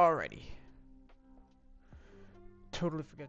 Alrighty. Totally forget.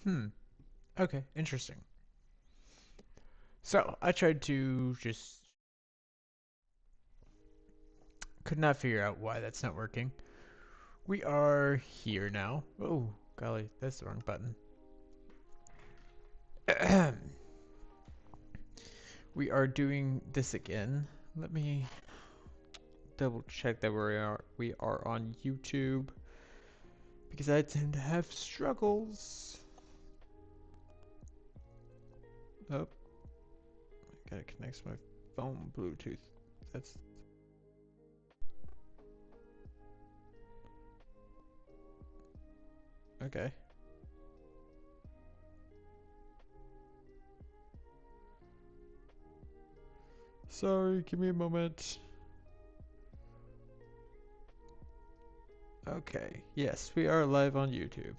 Hmm. Okay, interesting. So I tried to just could not figure out why that's not working. We are here now. Oh, golly, that's the wrong button. We are doing this again. Let me double check that we are on YouTube because I tend to have struggles. Oh, gotta connect my phone Bluetooth. That's okay. Sorry, give me a moment. Okay, yes, we are live on YouTube.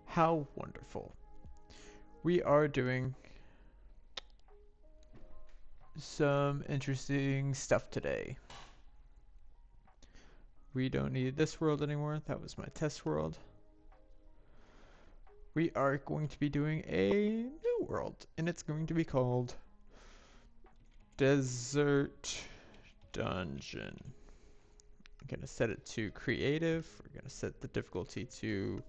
How wonderful. We are doing some interesting stuff today. We don't need this world anymore. That was my test world. We are going to be doing a new world, and it's going to be called Desert Dungeon. I'm gonna set it to creative. We're gonna set the difficulty to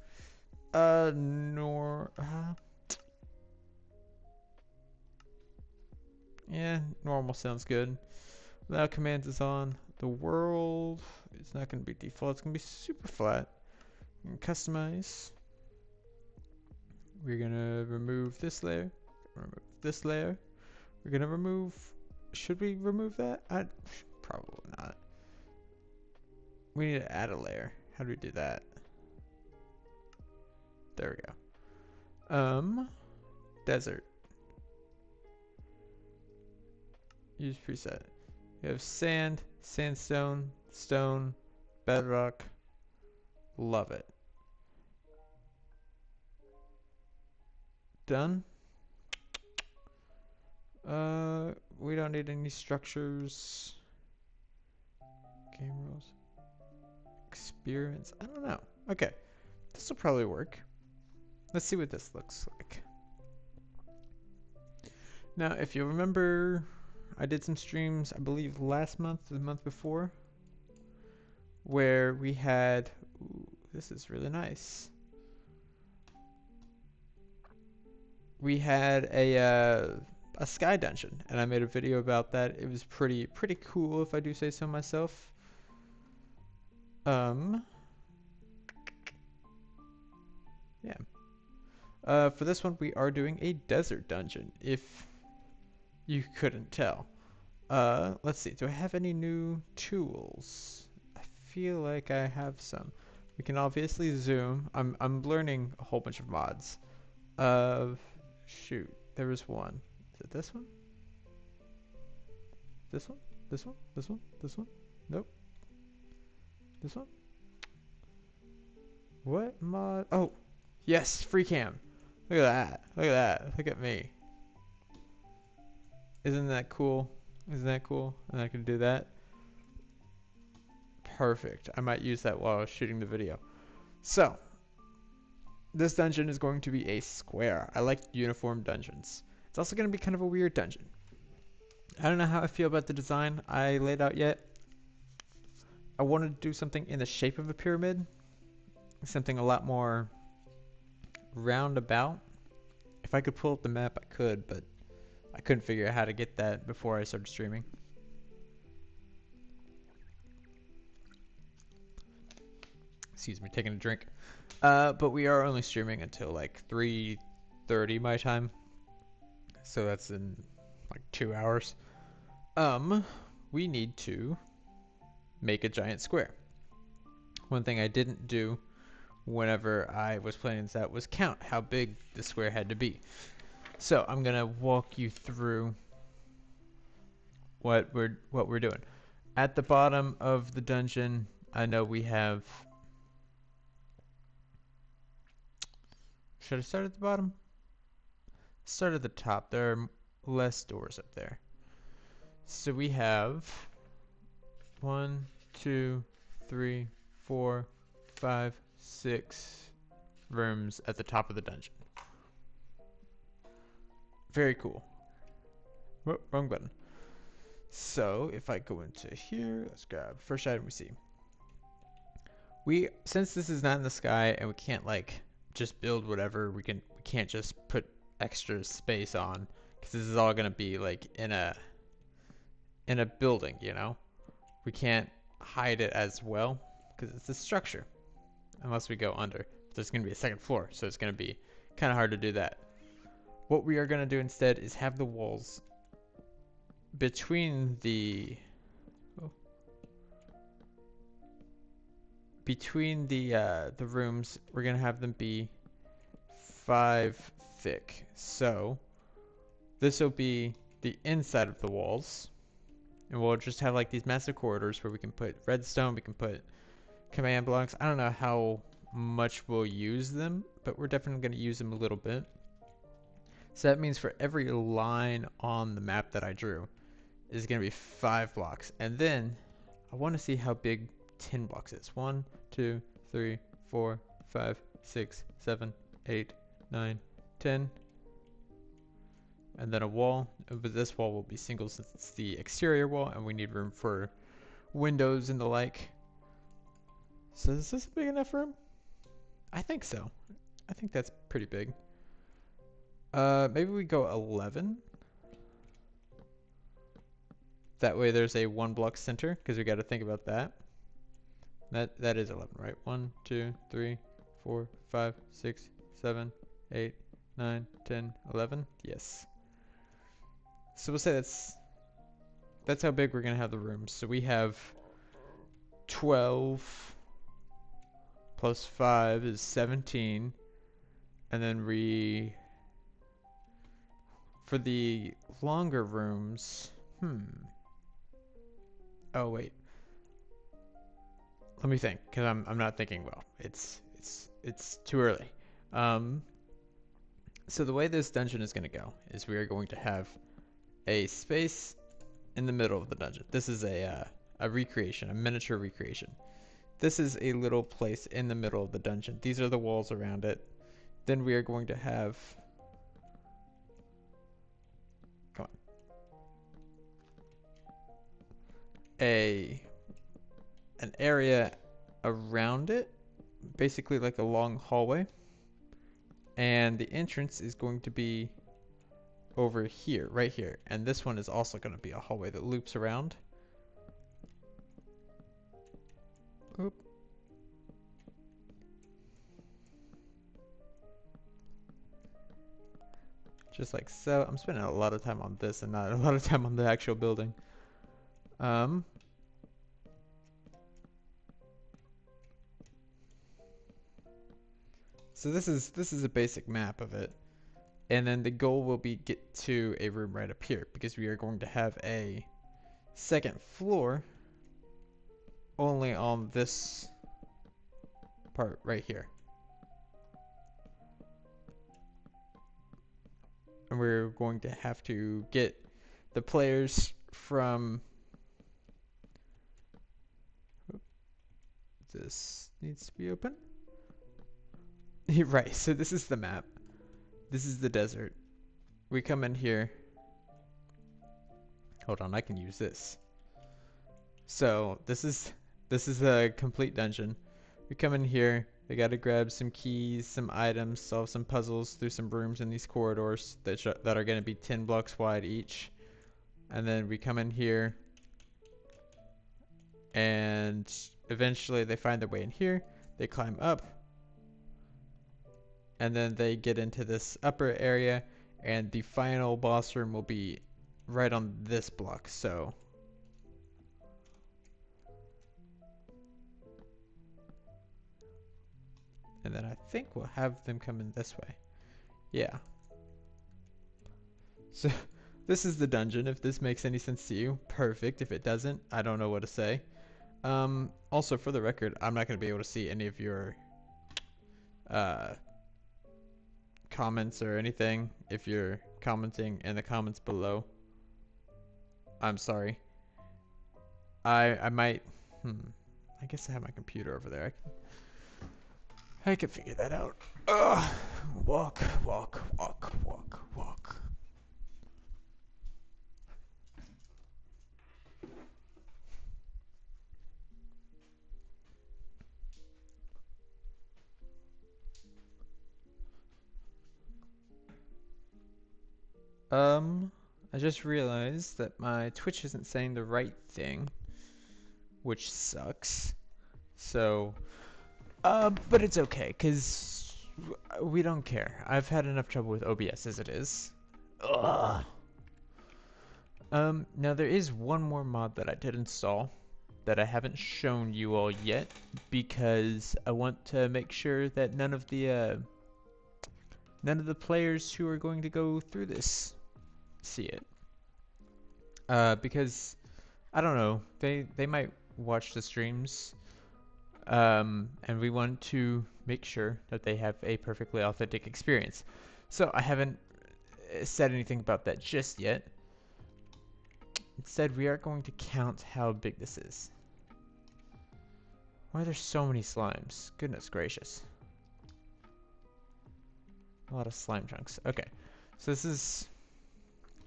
yeah, normal sounds good. Now commands is on. The world is not gonna be default. It's gonna be super flat. You can customize. We're gonna remove this layer. Remove this layer. We're gonna remove. Should we remove that? Probably not. We need to add a layer. How do we do that? There we go. Desert. Use preset. We have sand, sandstone, stone, bedrock. Love it. Done. We don't need any structures. Game rules. Experience. I don't know. Okay. This will probably work. Let's see what this looks like. Now, if you remember, I did some streams, I believe last month or the month before, where we had, ooh, this is really nice. We had a a sky dungeon, and I made a video about that. It was pretty cool, if I do say so myself. Yeah. For this one, we are doing a desert dungeon, if you couldn't tell. Let's see. Do I have any new tools? I feel like I have some. We can obviously zoom. I'm learning a whole bunch of mods. Shoot. There was one. Is it this one? This one? This one? This one? This one? Nope. This one? What mod? Oh, yes, free cam. Look at that. Look at that. Look at me. Isn't that cool? Isn't that cool? And I can do that. Perfect. I might use that while I was shooting the video. So, this dungeon is going to be a square. I like uniform dungeons. It's also going to be kind of a weird dungeon. I don't know how I feel about the design I laid out yet. I wanted to do something in the shape of a pyramid. Something a lot more roundabout. If I could pull up the map, I could, but I couldn't figure out how to get that before I started streaming. Excuse me, taking a drink. But we are only streaming until like 3:30 my time. So that's in like 2 hours. We need to make a giant square. One thing I didn't do whenever I was planning this out was count how big the square had to be. So I'm gonna walk you through what we're doing. At the bottom of the dungeon, I know we have. Should I start at the bottom? Start at the top. There are less doors up there. So we have 1, 2, 3, 4, 5, 6 rooms at the top of the dungeon. Very cool. Whoop, wrong button. So if I go into here, let's grab first item we see. Since this is not in the sky and we can't like just build whatever, we can't just put extra space on, because this is all gonna be like in a building, you know. We can't hide it as well because it's a structure unless we go under. There's gonna be a second floor, so it's gonna be kind of hard to do that. What we are gonna do instead is have the walls between the rooms. We're gonna have them be 5 thick. So this will be the inside of the walls, and we'll just have like these massive corridors where we can put redstone, we can put command blocks. I don't know how much we'll use them, but we're definitely going to use them a little bit. So that means for every line on the map that I drew is going to be 5 blocks. And then I want to see how big 10 blocks is. 1, 2, 3, 4, 5, 6, 7, 8, 9, 10. And then a wall. But this wall will be single since it's the exterior wall, and we need room for windows and the like. So is this a big enough room? I think so. I think that's pretty big. Maybe we go 11. That way there's a 1 block center, because we got to think about that. That is 11, right? 1, 2, 3, 4, 5, 6, 7, 8, 9, 10, 11. Yes. So we'll say that's how big we're gonna have the rooms. So we have 12 plus 5 is 17, and then for the longer rooms, oh wait, let me think, because I'm not thinking well. It's too early. So the way this dungeon is going to go is we are going to have a space in the middle of the dungeon. This is a recreation, a miniature recreation. This is a little place in the middle of the dungeon. These are the walls around it. Then we are going to have, come on, an area around it, basically like a long hallway. And the entrance is going to be over here, right here. And this one is also going to be a hallway that loops around. Oop. Just like so. I'm spending a lot of time on this and not a lot of time on the actual building. So this is a basic map of it. And then the goal will be get to a room right up here because we are going to have a second floor only on this part right here. And we're going to have to get the players from... This needs to be open. Right, so this is the map. This is the desert. We come in here. Hold on, I can use this. So this is a complete dungeon. We come in here. We gotta grab some keys, some items, solve some puzzles through some rooms in these corridors that are gonna be 10 blocks wide each. And then we come in here, and eventually they find their way in here. They climb up, and then they get into this upper area, and the final boss room will be right on this block. So and then I think we'll have them come in this way. Yeah. So this is the dungeon, if this makes any sense to you. Perfect. If it doesn't, I don't know what to say. Also, for the record, I'm not going to be able to see any of your comments or anything if you're commenting in the comments below. I'm sorry. I might... I guess I have my computer over there. I can figure that out. Ugh. Walk, walk, walk, walk, walk. I just realized that my Twitch isn't saying the right thing, which sucks. So, but it's okay, because we don't care. I've had enough trouble with OBS as it is. Ugh. Now there is one more mod that I did install that I haven't shown you all yet, because I want to make sure that none of the players who are going to go through this see it. Because I don't know, they might watch the streams, and we want to make sure that they have a perfectly authentic experience. So I haven't said anything about that just yet. Instead, we are going to count how big this is. Why are there so many slimes? Goodness gracious. A lot of slime chunks. Okay, so this is...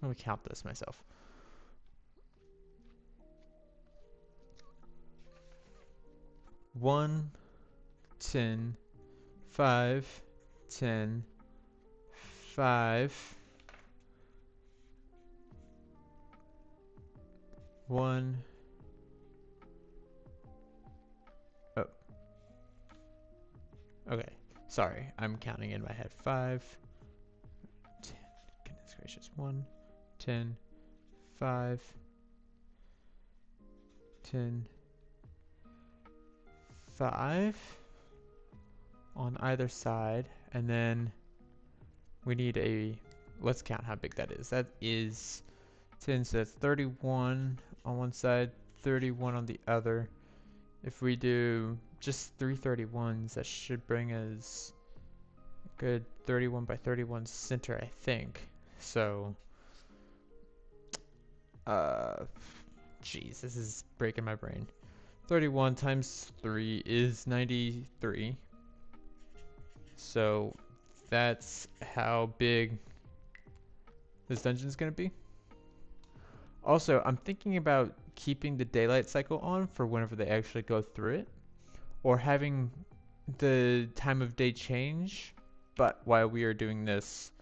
Let me count this myself. 1, 10, 5, 10, 5, 1. Oh. Okay. Sorry, I'm counting in my head. 5, 10. Goodness gracious. 1, 10, 5, 10, 5 on either side, and then we need a... Let's count how big that is. That is 10, so that's 31 on one side, 31 on the other. If we do just 3 31s, that should bring us a good 31 by 31 center, I think. So, jeez, this is breaking my brain. 31 times 3 is 93. So, that's how big this dungeon is going to be. Also, I'm thinking about keeping the daylight cycle on for whenever they actually go through it, or having the time of day change, but while we are doing this,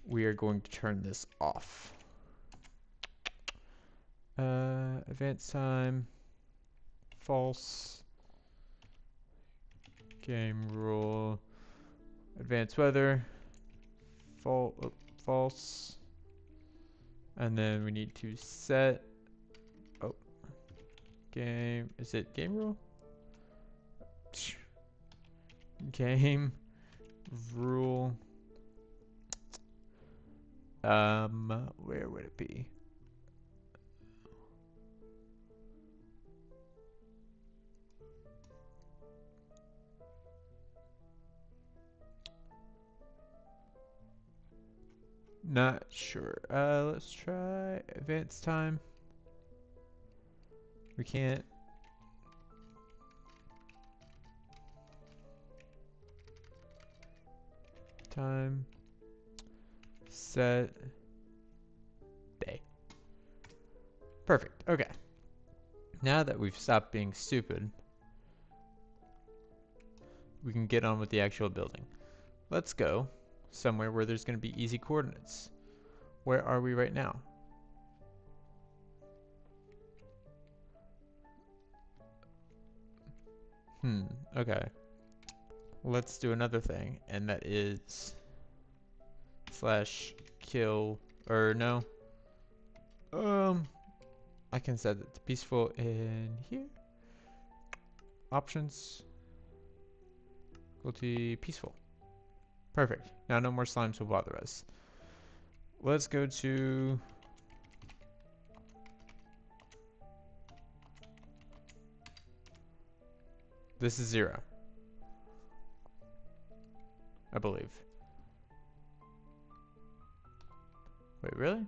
we are going to turn this off. Advance time, false. Game rule, advanced weather, false. And then we need to set, game, is it game rule? Game rule, where would it be? Not sure. Let's try advanced time. We can't. Time. Set. Day. Perfect. Okay. Now that we've stopped being stupid, we can get on with the actual building. Let's go somewhere where there's going to be easy coordinates. Where are we right now? Okay. Let's do another thing, and that is /kill, or no. I can set it to peaceful in here. Options. Go to peaceful. Perfect. Now no more slimes will bother us. Let's go to this is 0. I believe. Wait, really?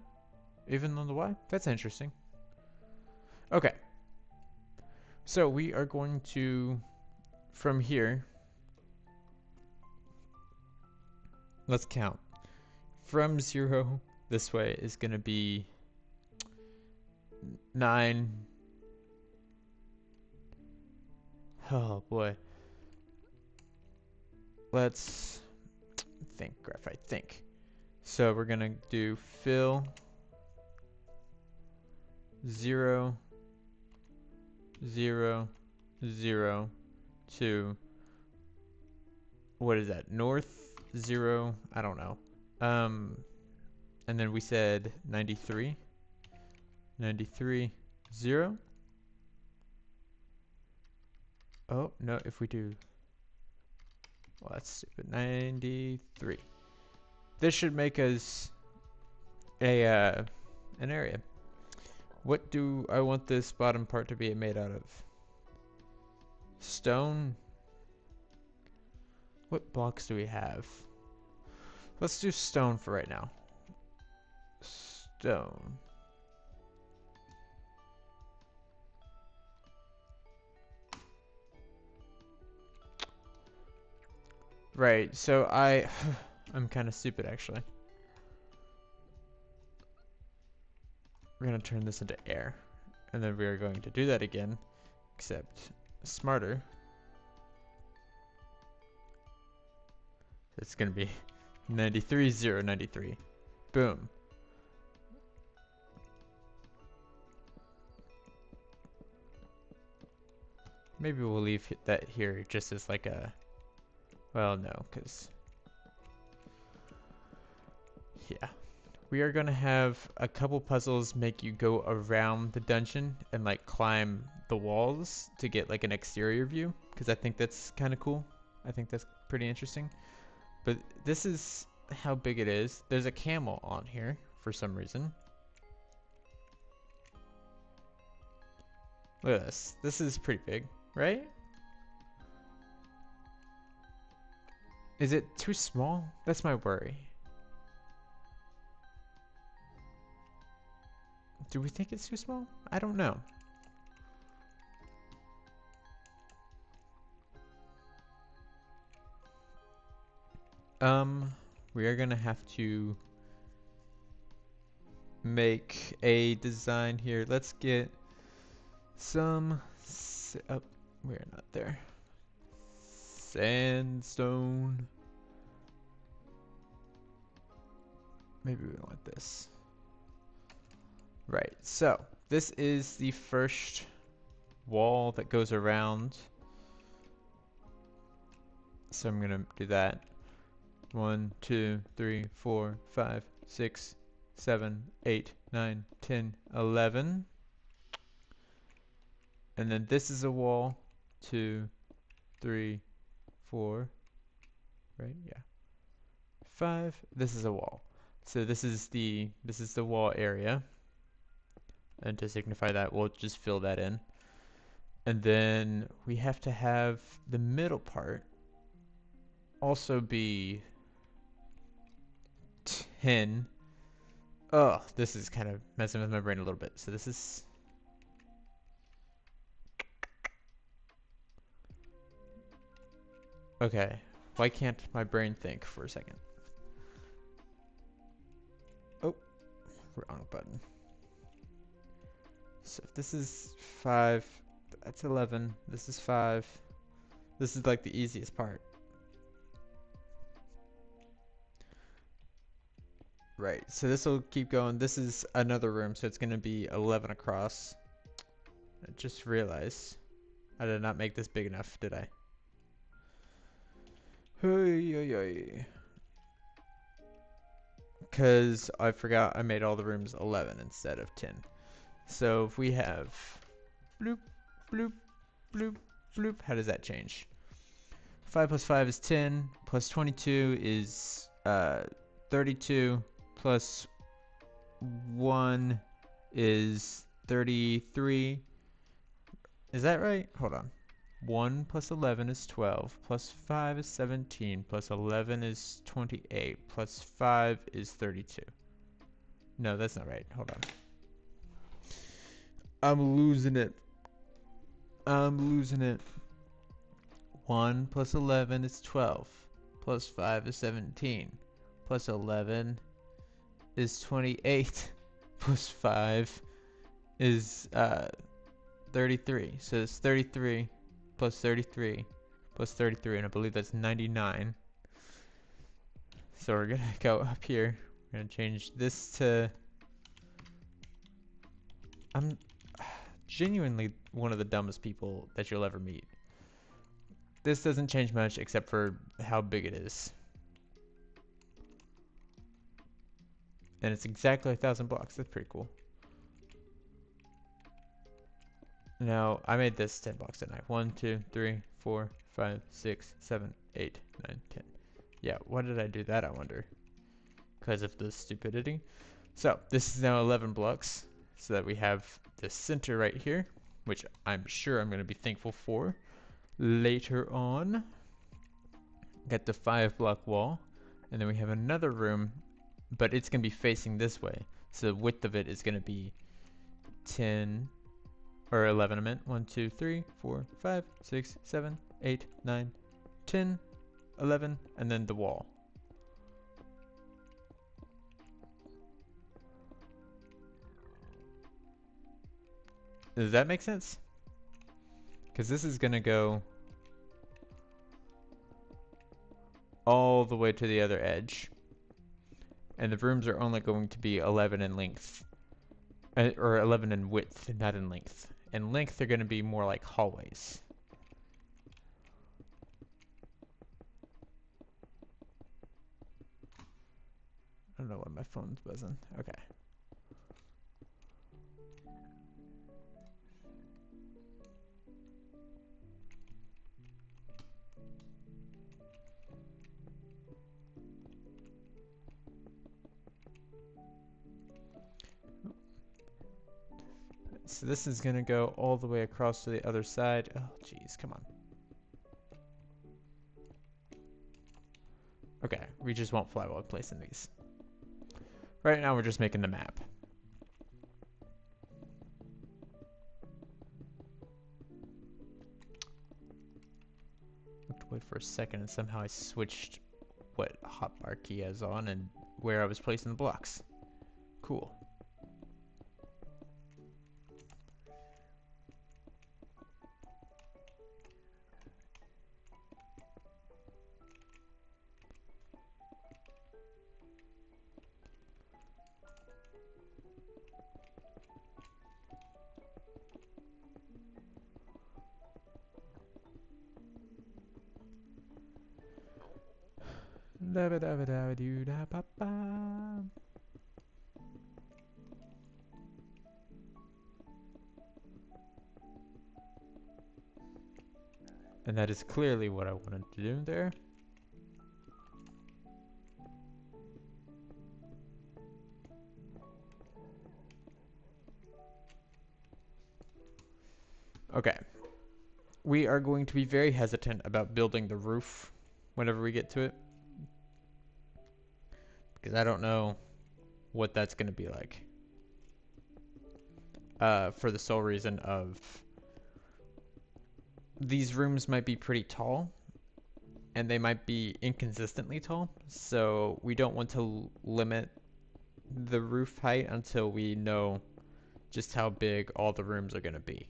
Even on the Y? That's interesting. Okay. So we are going to, from here, let's count. From 0 this way is going to be 9. Oh boy. Let's think, graphite, think. So we're going to do fill 0, 0, 0, 2. What is that? North 0. I don't know. And then we said 93. 93, 0. Oh, no, if we do, well, that's stupid. 93. This should make us a an area. What do I want this bottom part to be made out of? Stone? What blocks do we have? Let's do stone for right now. Stone. Right, so I'm kind of stupid actually. We're going to turn this into air. And then we are going to do that again, except smarter. It's going to be 93, 0, 93. Boom. Maybe we'll leave that here just as like a, well, no, because, yeah. We are going to have a couple puzzles make you go around the dungeon and like climb the walls to get like an exterior view, because I think that's kind of cool. I think that's pretty interesting. But this is how big it is. There's a camel on here for some reason. Look at this. This is pretty big, right? Is it too small? That's my worry. Do we think it's too small? I don't know. We are gonna have to make a design here. Let's get some, oh, we're not there. Sandstone. Maybe we want this. Right, so this is the first wall that goes around. So I'm gonna do that. 1, 2, 3, 4, 5, 6, 7, 8, 9, 10, 11. And then this is a wall. 2, 3, 4. Right? Yeah. 5. This is a wall. So this is the wall area. And to signify that, we'll just fill that in. And then we have to have the middle part also be 10. Oh, this is kind of messing with my brain a little bit. So this is... Okay. Why can't my brain think for a second? Oh, wrong button. So if this is 5, that's 11. This is 5. This is like the easiest part. Right, so this will keep going. This is another room, so it's going to be 11 across. I just realized I did not make this big enough, did I? Because I forgot I made all the rooms 11 instead of 10. So if we have bloop, bloop, bloop, bloop, how does that change? 5 plus 5 is 10, plus 22 is 32, plus 1 is 33. Is that right? Hold on. 1 plus 11 is 12, plus 5 is 17, plus 11 is 28, plus 5 is 32. No, that's not right. Hold on. I'm losing it. 1 plus 11 is 12, plus 5 is 17, plus 11 is 28, plus 5 is 33. So it's 33 plus 33 plus 33, and I believe that's 99. So we're gonna go up here. We're gonna change this to... I'm genuinely one of the dumbest people that you'll ever meet. This doesn't change much except for how big it is. And it's exactly 1,000 blocks. That's pretty cool. Now, I made this 10 blocks, didn't I? 1, 2, 3, 4, 5, 6, 7, 8, 9, 10. Yeah, why did I do that, I wonder? Because of the stupidity. So, this is now 11 blocks. So that we have the center right here, which I'm sure I'm going to be thankful for later on. Got the 5-block wall. And then we have another room, but it's going to be facing this way. So the width of it is going to be 10... or 11, I meant. 1, 2, 3, 4, 5, 6, 7, 8, 9, 10, 11, and then the wall. Does that make sense? Because this is going to go all the way to the other edge. And the rooms are only going to be 11 in length. Or 11 in width, not in length. In length, they're going to be more like hallways. I don't know why my phone's buzzing. Okay. So this is going to go all the way across to the other side. Oh, jeez, come on. Okay, we just won't fly while placing these. Right now we're just making the map. Wait for a second and somehow I switched what hotbar key I was on and where I was placing the blocks. Cool. Da ba da ba da doo da ba ba. And that is clearly what I wanted to do there. Okay. We are going to be very hesitant about building the roof whenever we get to it, because I don't know what that's going to be like. For the sole reason of these rooms might be pretty tall and they might be inconsistently tall, so we don't want to limit the roof height until we know just how big all the rooms are going to be.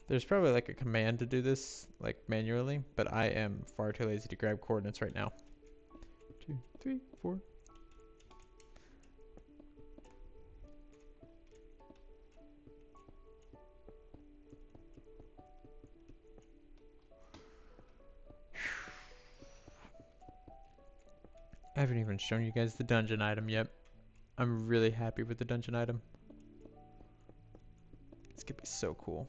There's probably like a command to do this like manually, but I am far too lazy to grab coordinates right now. 2, 3, 4. I haven't even shown you guys the dungeon item yet. I'm really happy with the dungeon item. It's gonna be so cool.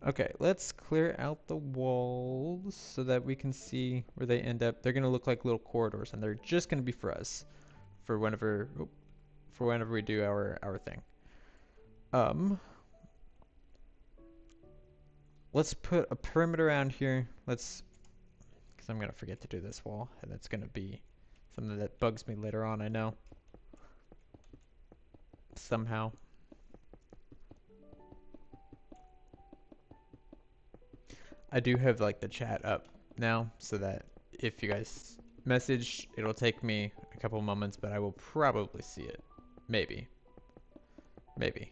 Okay, let's clear out the walls so that we can see where they end up. They're gonna look like little corridors, and they're just gonna be for us, for whenever we do our thing. Let's put a perimeter around here. Because I'm gonna forget to do this wall, and that's gonna be something that bugs me later on. I know. Somehow. I do have like the chat up now, so that if you guys message, it'll take me a couple moments, but I will probably see it. Maybe. Maybe.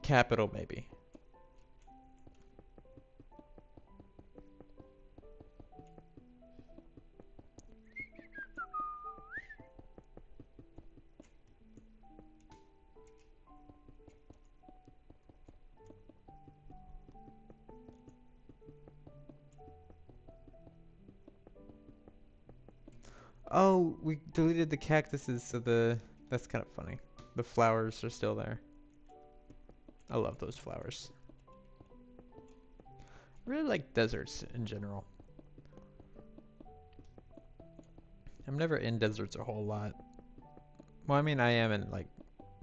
Capital maybe. Oh, we deleted the cactuses, so that's kind of funny. The flowers are still there. I love those flowers. I really like deserts in general. I'm never in deserts a whole lot. Well, I mean, I am in like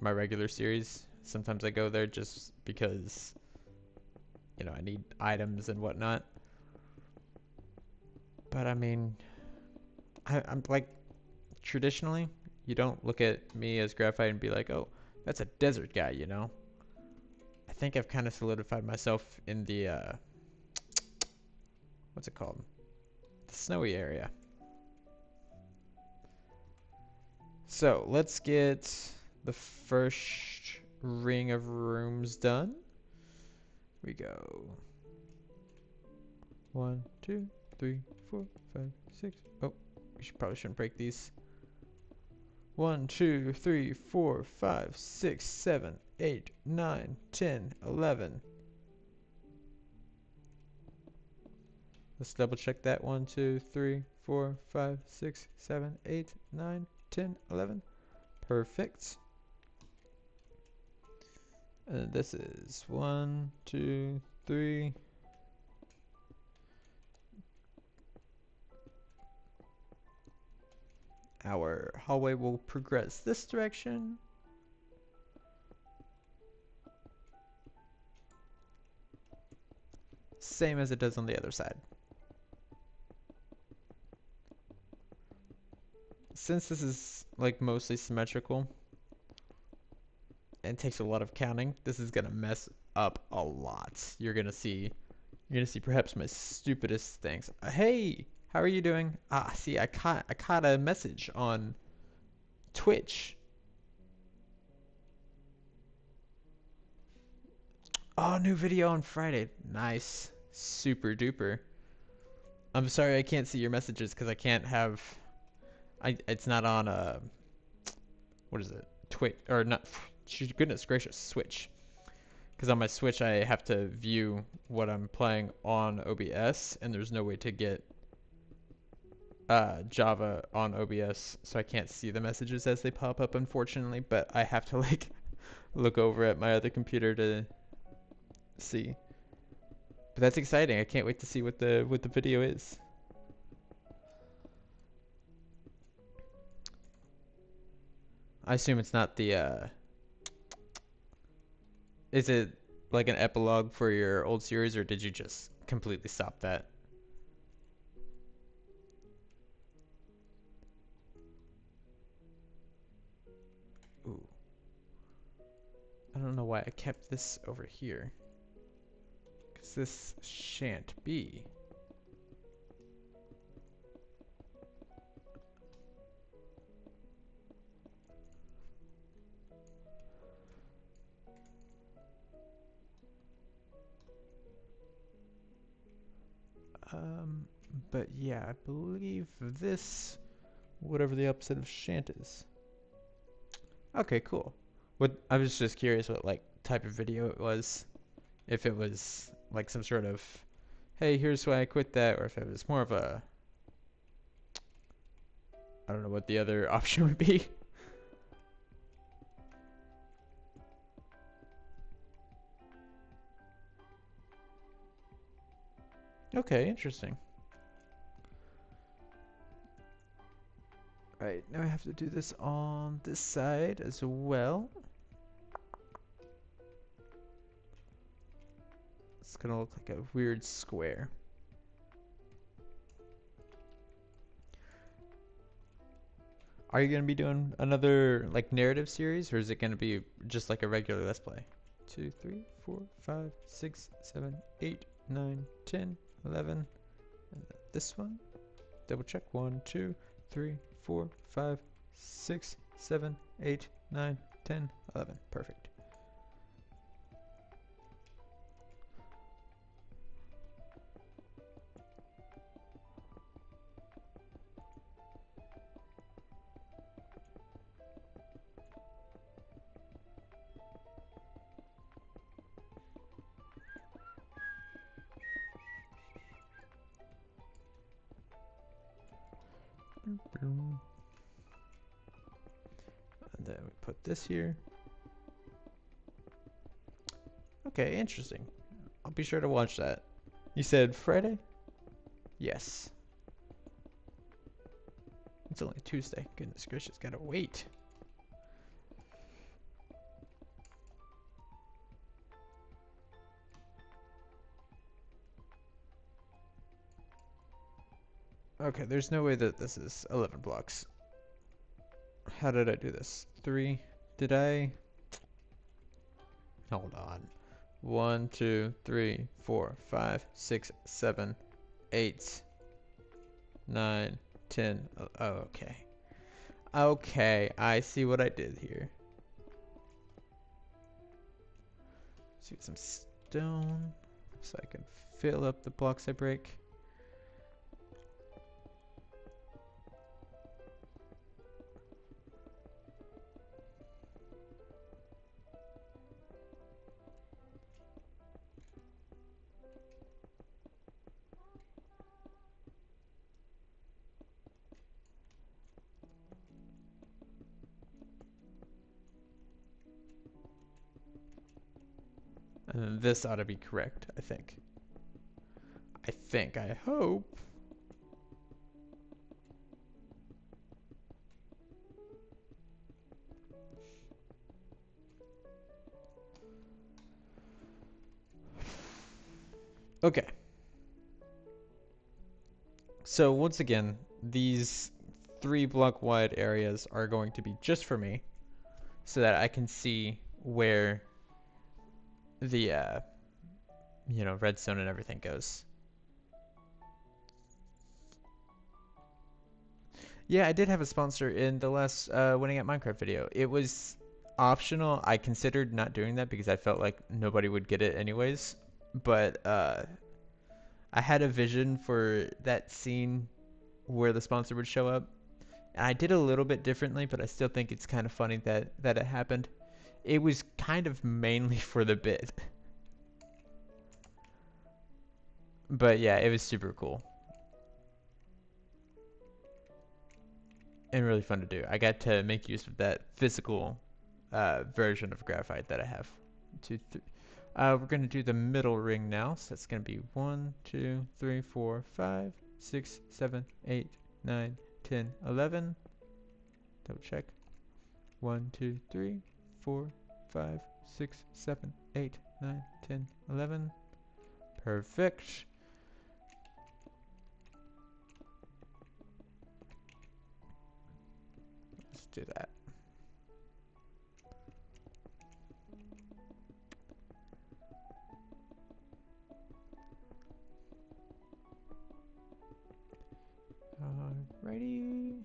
my regular series. Sometimes I go there just because, you know, I need items and whatnot. But I mean, I'm like, traditionally, you don't look at me as Graphite and be like, oh, that's a desert guy, you know? I think I've kind of solidified myself in the, what's it called? The snowy area. So let's get the first ring of rooms done. We go 1, 2, 3, 4, 5, 6. Oh, probably shouldn't break these. 1, 2, 3, 4, 5, 6, 7, 8, 9, 10, 11. Let's double check that. 1, 2, 3, 4, 5, 6, 7, 8, 9, 10, 11. Perfect. And this is 1, 2, 3. Our hallway will progress this direction. Same as it does on the other side. Since this is like mostly symmetrical and takes a lot of counting, this is gonna mess up a lot. You're gonna see perhaps my stupidest things. Hey, how are you doing? See, I caught a message on Twitch. Oh, new video on Friday. Nice. Super duper. I'm sorry I can't see your messages because I can't have. It's not on what is it? Twitch or not? Goodness gracious, Switch. Because on my Switch I have to view what I'm playing on OBS, and there's no way to get Java on OBS, so I can't see the messages as they pop up, unfortunately. But I have to like look over at my other computer to see. But that's exciting. I can't wait to see what the video is. I assume it's not the is it like an epilogue for your old series, or did you just completely stop that? Ooh. I don't know why I kept this over here. Because this shan't be. But yeah, I believe this, whatever the opposite of shan't is. Okay, cool. What I was just curious what like type of video it was. If it was like some sort of, hey, here's why I quit that, or if it was more of a, I don't know what the other option would be. Okay, interesting. Right, now I have to do this on this side as well. It's gonna look like a weird square. Are you gonna be doing another like narrative series, or is it gonna be just like a regular Let's Play? 2, 3, 4, 5, 6, 7, 8, 9, 10, 11. And then this one. Double check. 1, 2, 3, 4, 5, 6, 7, 8, 9, 10, 11. Perfect. And then we put this here. Okay, interesting. I'll be sure to watch that. You said Friday? Yes. It's only Tuesday. Goodness gracious, gotta wait. Okay, there's no way that this is 11 blocks. How did I do this? 3. Did I? Hold on. 1, 2, 3, 4, 5, 6, 7, 8, 9, 10. Oh, okay. Okay, I see what I did here. Let's get some stone so I can fill up the blocks I break. And then this ought to be correct, I think. I hope. Okay. So once again, these 3 block wide areas are going to be just for me, so that I can see where the redstone and everything goes. Yeah, I did have a sponsor in the last Winning at Minecraft video. It was optional. I considered not doing that because I felt like nobody would get it anyways. But I had a vision for that scene where the sponsor would show up. And I did a little bit differently, but I still think it's kind of funny that it happened. It was kind of mainly for the bit. But yeah, it was super cool. And really fun to do. I got to make use of that physical version of graphite that I have. We're going to do the middle ring now. So that's going to be 1, 2, 3, 4, 5, 6, 7, 8, 9, 10, 11. Double check. 1, 2, 3, 4, 5, 6, 7, 8, 9, 10, 11. Perfect. Let's do that. Alrighty.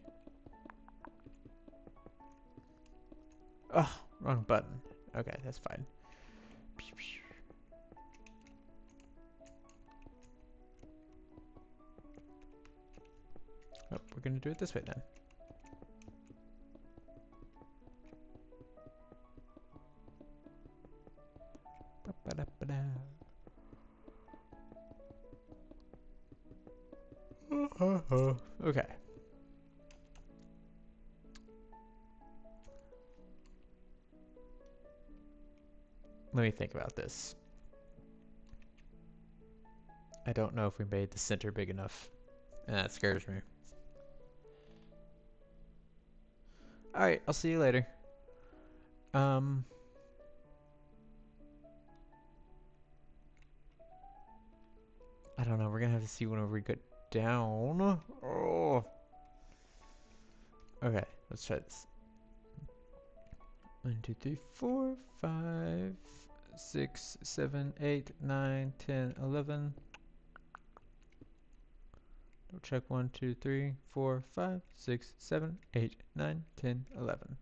Oh, wrong button. Okay, that's fine. Oh, we're gonna do it this way then. Okay. Let me think about this. I don't know if we made the center big enough, and that scares me. Alright, I'll see you later. I don't know, we're gonna have to see when we get down. Oh. Okay, let's try this. 1, 2, 3, 4, 5, 6, 7, 8, 9, 10, 11. We'll check 1, 2, 3, 4, 5, 6, 7, 8, 9, 10, 11.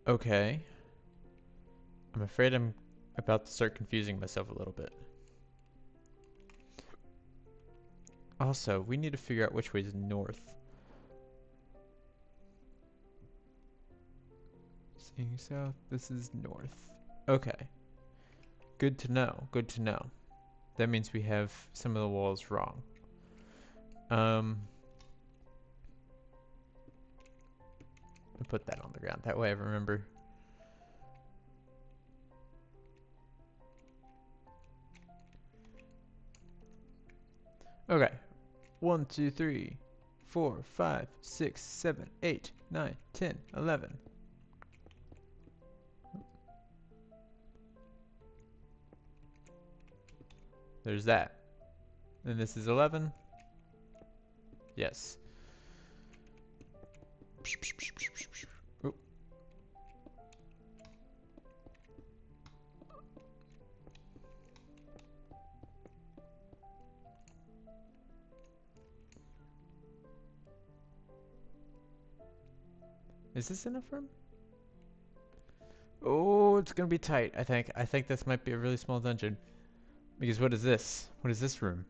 Okay. I'm afraid I'm about to start confusing myself a little bit. Also, we need to figure out which way is north. Seeing south, this is north. Okay. Good to know, good to know. That means we have some of the walls wrong. I'll put that on the ground, that way I remember. Okay. 1, 2, 3, 4, 5, 6, 7, 8, 9, 10, 11. There's that. And this is 11. Yes. Oh. Is this enough room? Oh, it's gonna be tight, I think. I think this might be a really small dungeon. Because what is this? What is this room?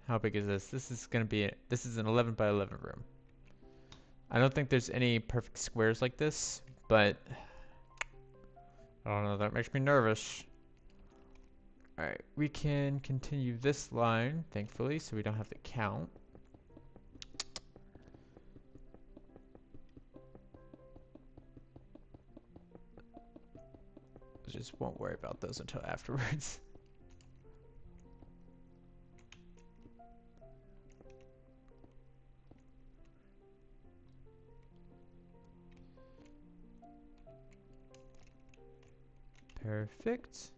How big is this? This is gonna be this is an 11 by 11 room. I don't think there's any perfect squares like this, but I don't know, that makes me nervous. Alright, we can continue this line, thankfully, so we don't have to count. just won't worry about those until afterwards. Perfect.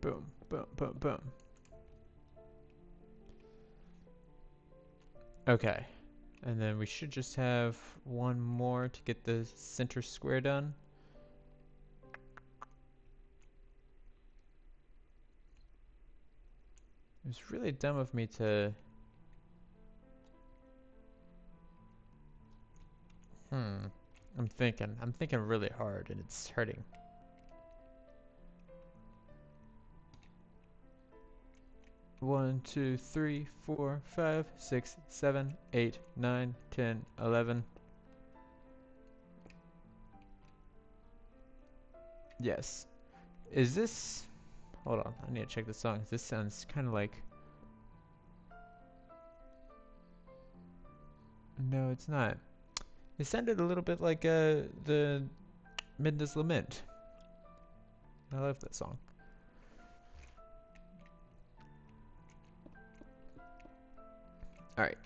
Boom, boom, boom, boom. Okay. And then we should just have one more to get the center square done. It was really dumb of me to... I'm thinking really hard and it's hurting. One, 2, 3, 4, 5, 6, 7, 8, 9, 10, 11. Yes. Is this... Hold on, I need to check the song. This sounds kind of like... No, it's not. It sounded a little bit like the Midna's Lament. I love that song. Alright.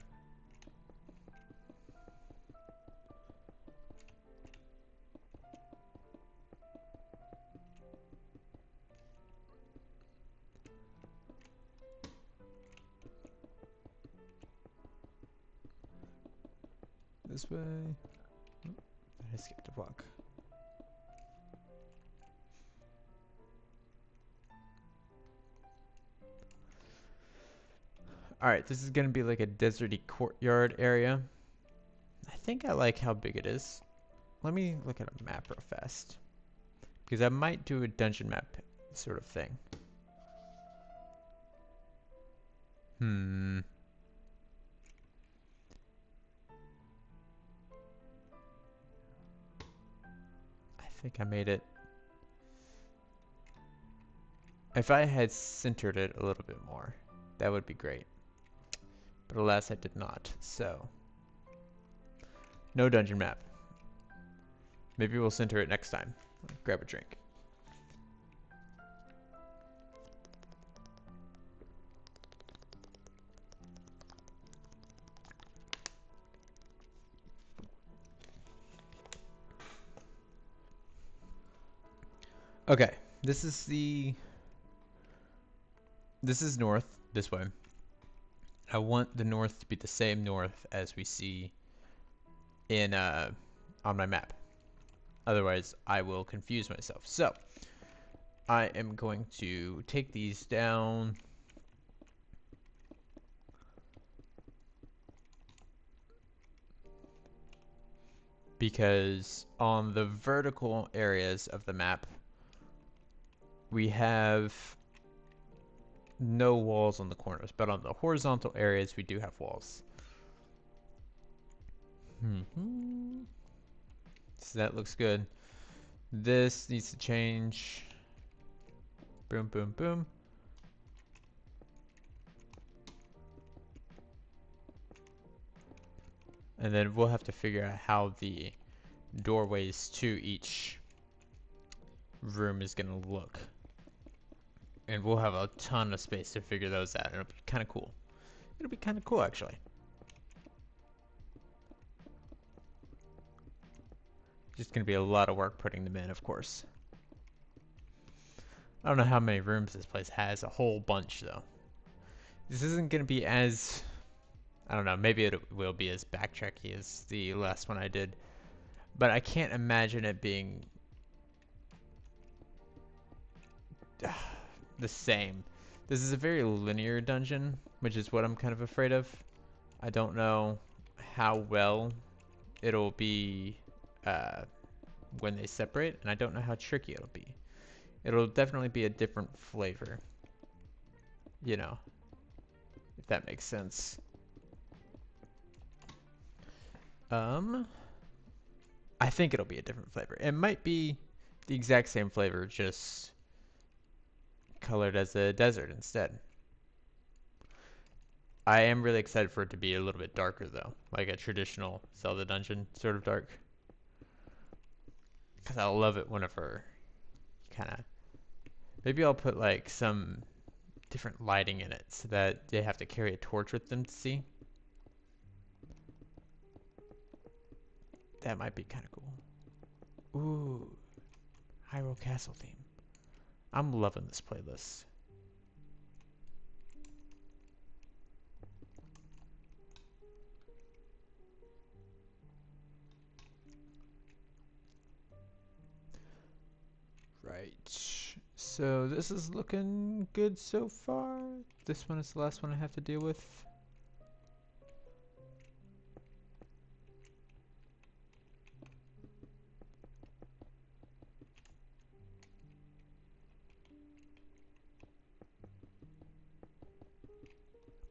This way. Oh, I skipped a block. Alright, this is gonna be like a deserty courtyard area. I think I like how big it is. Let me look at a map real fast. Because I might do a dungeon map sort of thing. I think I made it. If I had centered it a little bit more, that would be great. But alas, I did not. So, no dungeon map. Maybe we'll center it next time. Grab a drink. Okay, this is north, this way. I want the north to be the same north as we see in on my map. Otherwise, I will confuse myself. So, I am going to take these down. Because on the vertical areas of the map, we have no walls on the corners, but on the horizontal areas, we do have walls. So that looks good. This needs to change. Boom, boom, boom. And then we'll have to figure out how the doorways to each room is going to look. And we'll have a ton of space to figure those out. It'll be kind of cool. It'll be kind of cool, actually. Just going to be a lot of work putting them in, of course. I don't know how many rooms this place has. A whole bunch, though. This isn't going to be as... I don't know. Maybe it will be as backtracky as the last one I did. But I can't imagine it being... the same. This is a very linear dungeon, which is what I'm kind of afraid of. I don't know how well it'll be when they separate, and I don't know how tricky it'll be. It'll definitely be a different flavor, you know, if that makes sense. I think it'll be a different flavor. It might be the exact same flavor, just colored as a desert instead. I am really excited for it to be a little bit darker though, like a traditional Zelda dungeon sort of dark. Because I love it whenever kind of. Maybe I'll put like some different lighting in it so that they have to carry a torch with them to see. That might be kind of cool. Ooh, Hyrule Castle theme. I'm loving this playlist. Right. So this is looking good so far. This one is the last one I have to deal with.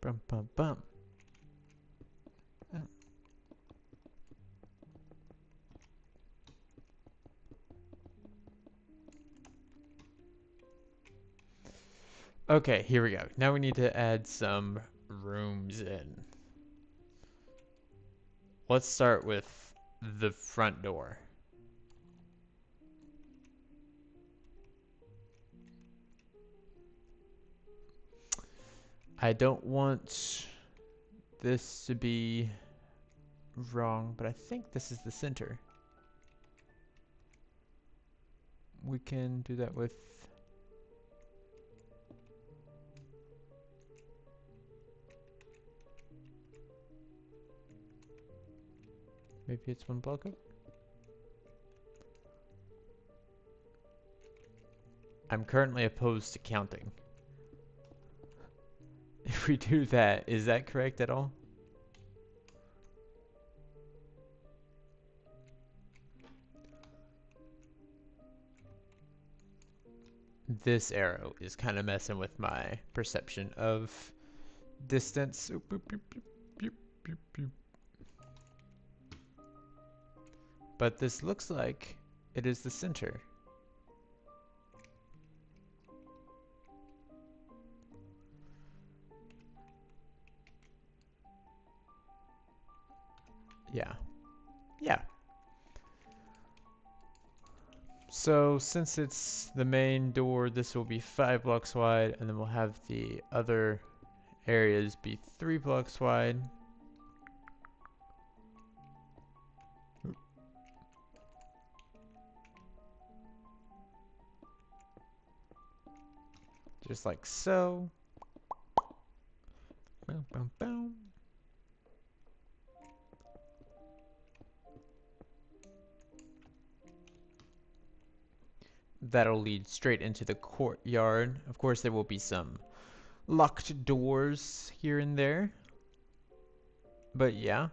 Bum bum bum. Oh. Okay, here we go. Now we need to add some rooms in. Let's start with the front door. I don't want this to be wrong, but I think this is the center. We can do that with maybe it's one block up. I'm currently opposed to counting. If we do that, is that correct at all? This arrow is kind of messing with my perception of distance. Oop, boop, boop, boop, boop, boop. But this looks like it is the center. Yeah. Yeah. So since it's the main door, this will be 5 blocks wide, and then we'll have the other areas be 3 blocks wide. Just like so. Boom, boom, boom. That'll lead straight into the courtyard. Of course, there will be some locked doors here and there. But yeah.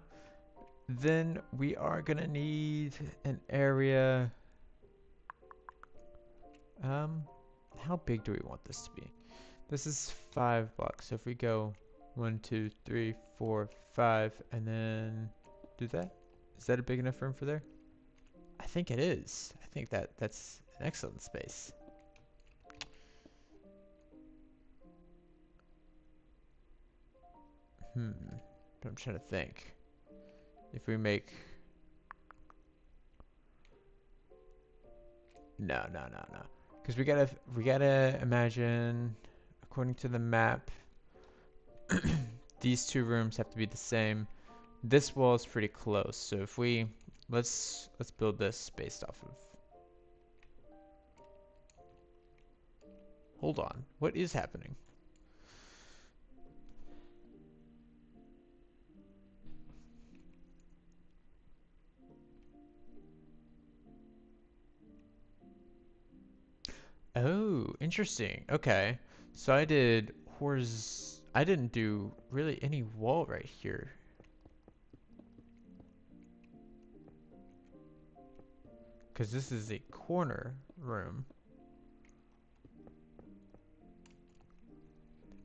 Then we are gonna need an area. How big do we want this to be? This is 5 blocks. So if we go 1, 2, 3, 4, 5, and then do that, is that a big enough room for there? I think it is. I think that's an excellent space. But I'm trying to think. If we make no, because we gotta imagine according to the map. These 2 rooms have to be the same. This wall is pretty close, so if we let's build this based off of. Hold on, what is happening? Oh, interesting. Okay, so I didn't do really any wall right here. Because this is a corner room.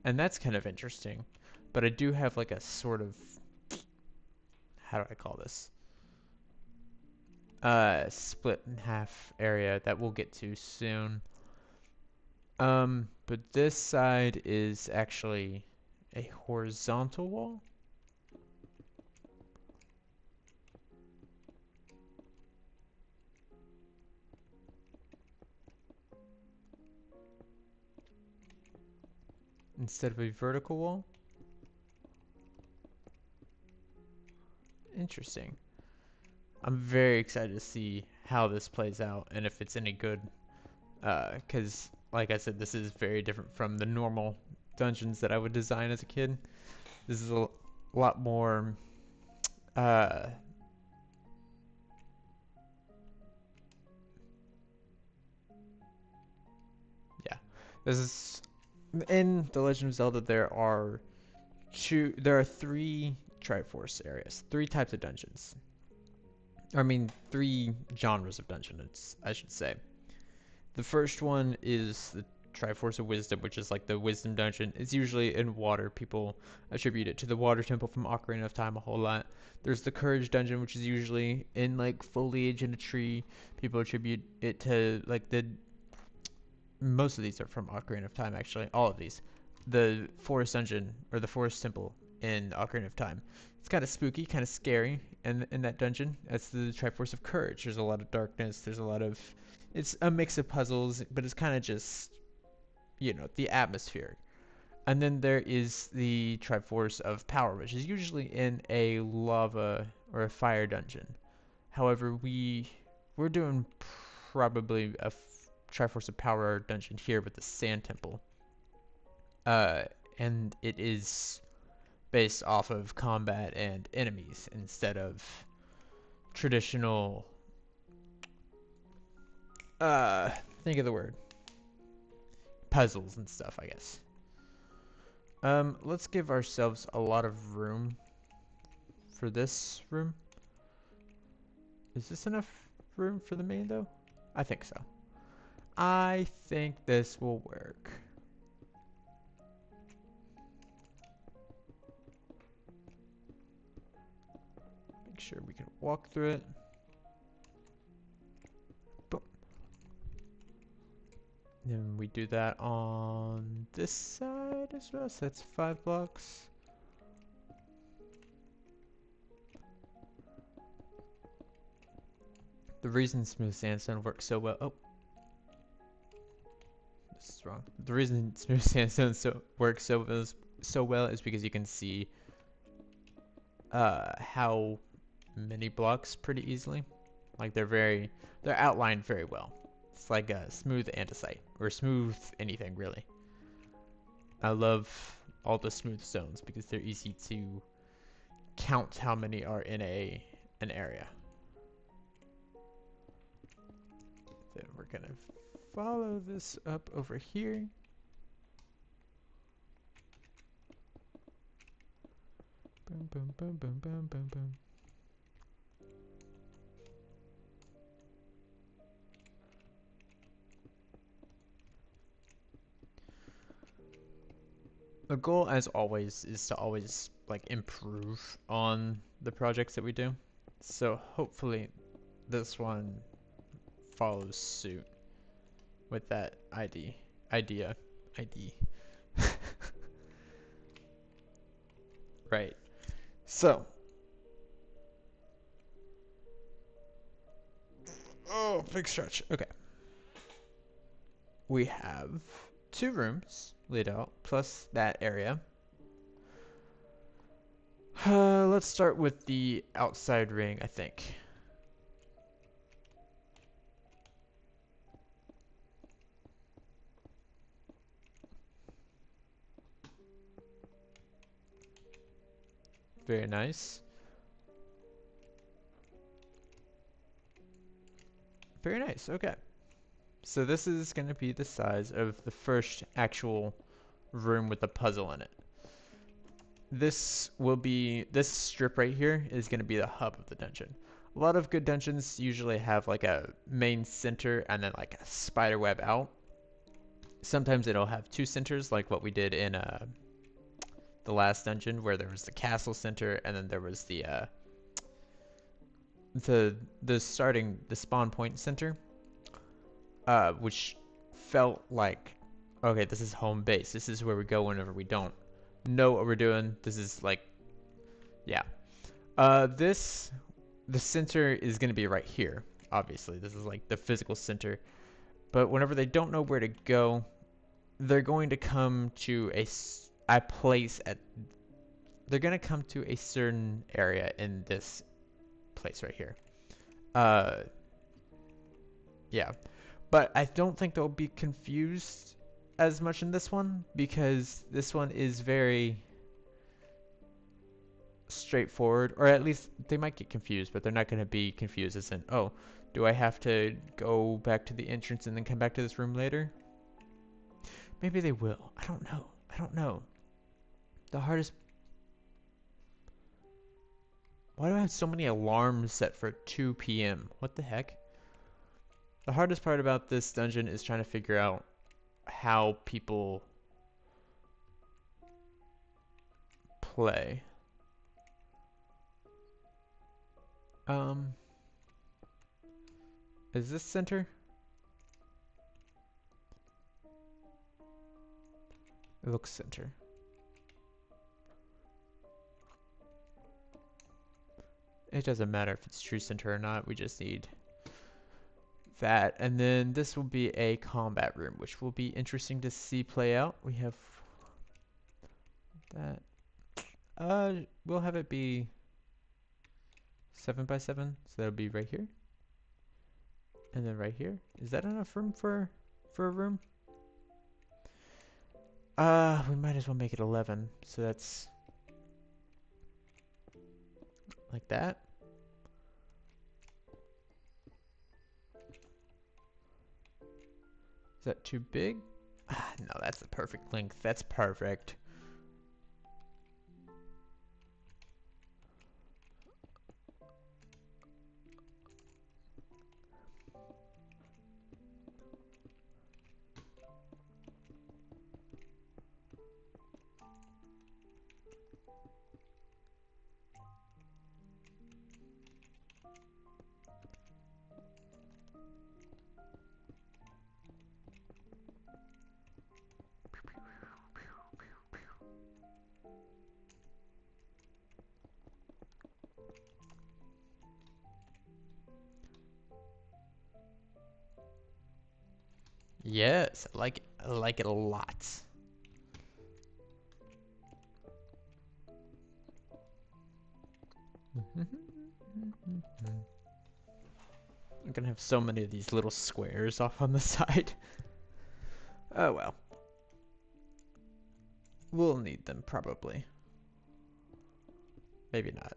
And that's kind of interesting. But I do have like a sort of, how do I call this? Split in half area that we'll get to soon. But this side is actually a horizontal wall. Instead of a vertical wall. Interesting. I'm very excited to see how this plays out and if it's any good. Because, like I said, this is very different from the normal dungeons that I would design as a kid. This is a lot more. Uh, yeah, this is in The Legend of Zelda. There are three Triforce areas, three types of dungeons. I mean, three genres of dungeons, I should say. The first one is the Triforce of Wisdom, which is like the Wisdom Dungeon. It's usually in water. People attribute it to the Water Temple from Ocarina of Time a whole lot. There's the Courage Dungeon, which is usually in like foliage in a tree. People attribute it to like the. Most of these are from Ocarina of Time, actually. All of these. The Forest Dungeon, or the Forest Temple in Ocarina of Time. It's kind of spooky, kind of scary in that dungeon. That's the Triforce of Courage. There's a lot of darkness. There's a lot of. It's a mix of puzzles, but it's kind of just, the atmosphere. And then there is the Triforce of Power, which is usually in a lava or a fire dungeon. However, we're doing probably a Triforce of Power dungeon here with the Sand Temple. And it is based off of combat and enemies instead of traditional. Think of the word. Puzzles and stuff, I guess. Let's give ourselves a lot of room for this room. Is this enough room for the main, though? I think so. I think this will work. Make sure we can walk through it. Boom. Then we do that on this side as well, so that's 5 blocks. The reason smooth sandstone works so well. Oh, this is wrong. The reason smooth sandstone works so well is because you can see how many blocks pretty easily. Like they're outlined very well. It's like a smooth andesite or smooth anything really. I love all the smooth stones because they're easy to count how many are in an area. Then we're gonna follow this up over here. Boom, boom, boom, boom, boom, boom, boom. The goal, as always, is to always like improve on the projects that we do. So hopefully, this one follows suit with that idea. Right. So. Oh, big stretch. Okay. We have 2 rooms laid out, plus that area. Let's start with the outside ring, I think. Very nice. Very nice, okay. So this is going to be the size of the first actual room with a puzzle in it. This strip right here is going to be the hub of the dungeon. A lot of good dungeons usually have like a main center and then like a spider web out. Sometimes it'll have 2 centers like what we did in the last dungeon where there was the castle center and then there was the spawn point center, which felt like, okay, this is home base. This is where we go whenever we don't know what we're doing. This is like, yeah. The center is going to be right here. Obviously, this is like the physical center. But whenever they don't know where to go, they're going to come to a place at. They're going to come to a certain area in this place right here. Uh, yeah. But I don't think they'll be confused as much in this one because this one is very straightforward, or at least they might get confused, but they're not going to be confused as in, oh, do I have to go back to the entrance and then come back to this room later? Maybe they will. I don't know. I don't know. The hardest. Why do I have so many alarms set for 2 p.m.? What the heck? The hardest part about this dungeon is trying to figure out how people play. Is this center? It looks center. It doesn't matter if it's true center or not. We just need that. And then this will be a combat room, which will be interesting to see play out. We have that. We'll have it be 7 by 7, so that'll be right here. And then right here. Is that enough room for a room? We might as well make it 11. So that's like that. Is that too big? Ah, no, that's the perfect length. That's perfect. Yes, I like it a lot. I'm gonna have so many of these little squares off on the side. Oh well. We'll need them probably. Maybe not.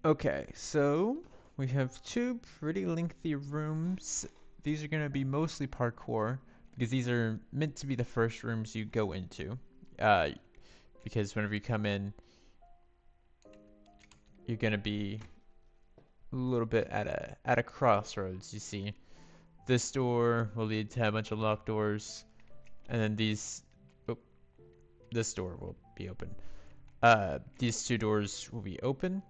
Okay, so we have 2 pretty lengthy rooms. These are going to be mostly parkour because these are meant to be the first rooms you go into. Because whenever you come in, you're going to be a little bit at a crossroads. You see, this door will lead to a bunch of locked doors, and then this door will be open. These 2 doors will be open.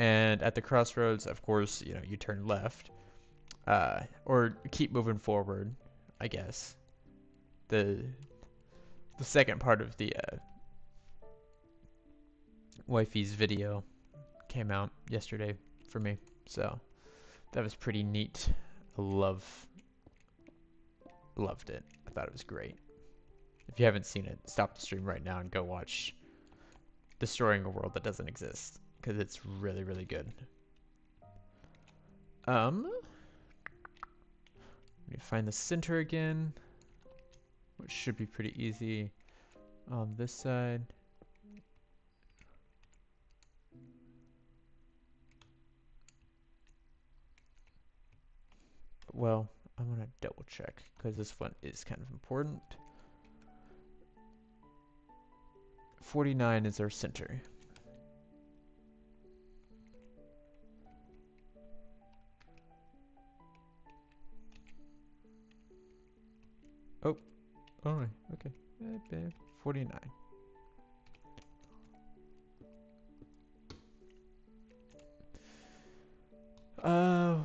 And at the crossroads, of course, you turn left, or keep moving forward, I guess. The second part of the wifey's video came out yesterday for me, so that was pretty neat. I loved it. I thought it was great. If you haven't seen it, stop the stream right now and go watch Destroying a World That Doesn't Exist, because it's really, really good. Let me find the center again, which should be pretty easy on this side. Well, I'm going to double check because this one is kind of important. 49 is our center. Oh, alright, okay. 49.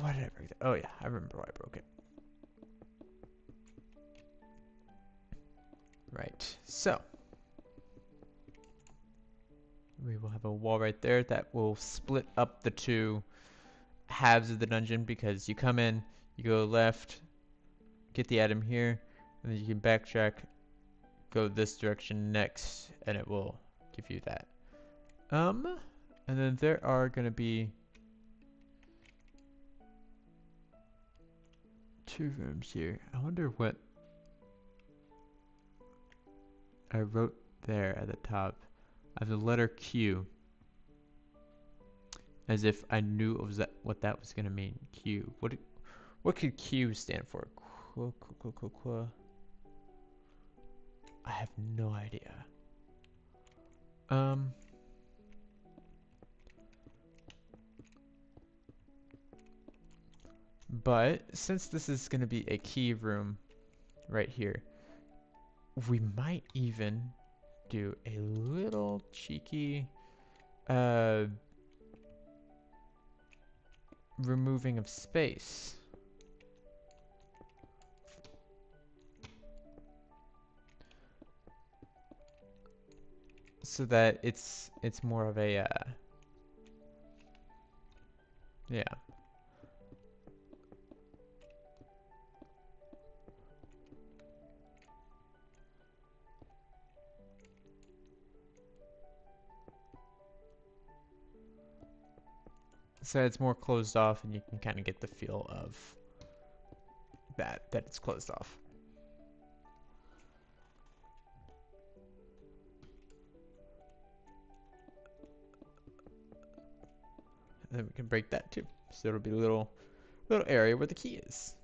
Why did I break that? Oh yeah, I remember why I broke it. Right, so we will have a wall right there that will split up the two halves of the dungeon, because you come in, you go left, get the item here, and then you can backtrack, go this direction next, and it will give you that. And then there are gonna be 2 rooms here. I wonder what I wrote there at the top. I have the letter Q, as if I knew what that was gonna mean. Q. What could Q stand for? I have no idea. But since this is gonna be a key room right here, we might even do a little cheeky removing of space. So that it's more of a yeah. So it's more closed off, and you can kind of get the feel of that it's closed off. And then we can break that too. So it'll be a little area where the key is.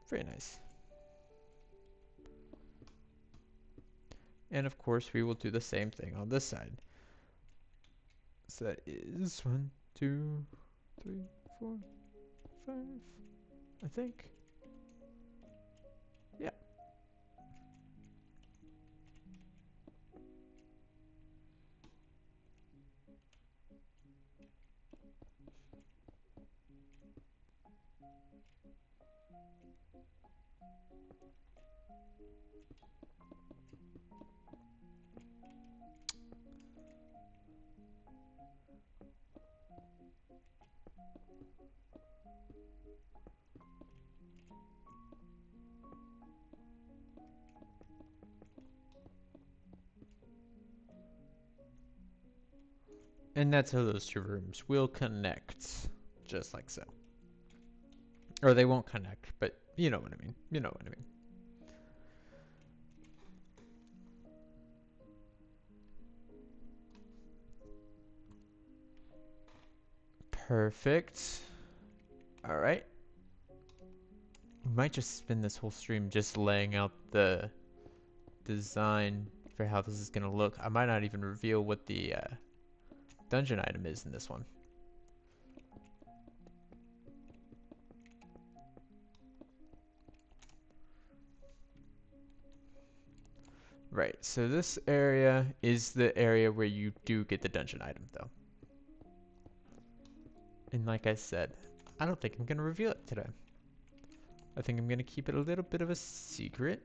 Very nice. And of course, we will do the same thing on this side. So that is 1, 2, 3, 4, 5, I think. Yeah. And that's how those 2 rooms will connect, just like so. Or they won't connect, but you know what I mean. You know what I mean. Perfect. All right. We might just spend this whole stream just laying out the design for how this is going to look. I might not even reveal what the dungeon item is in this one. Right, so this area is the area where you do get the dungeon item, though. And like I said, I don't think I'm going to reveal it today. I think I'm going to keep it a little bit of a secret.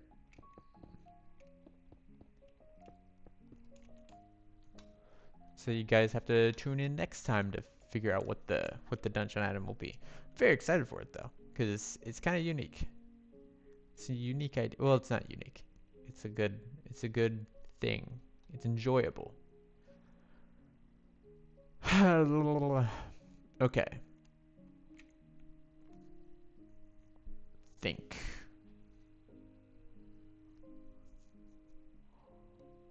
So you guys have to tune in next time to figure out what the dungeon item will be. Very excited for it though, because it's kind of unique. It's a unique idea. Well, it's not unique. It's a good thing. It's enjoyable. Okay. Think.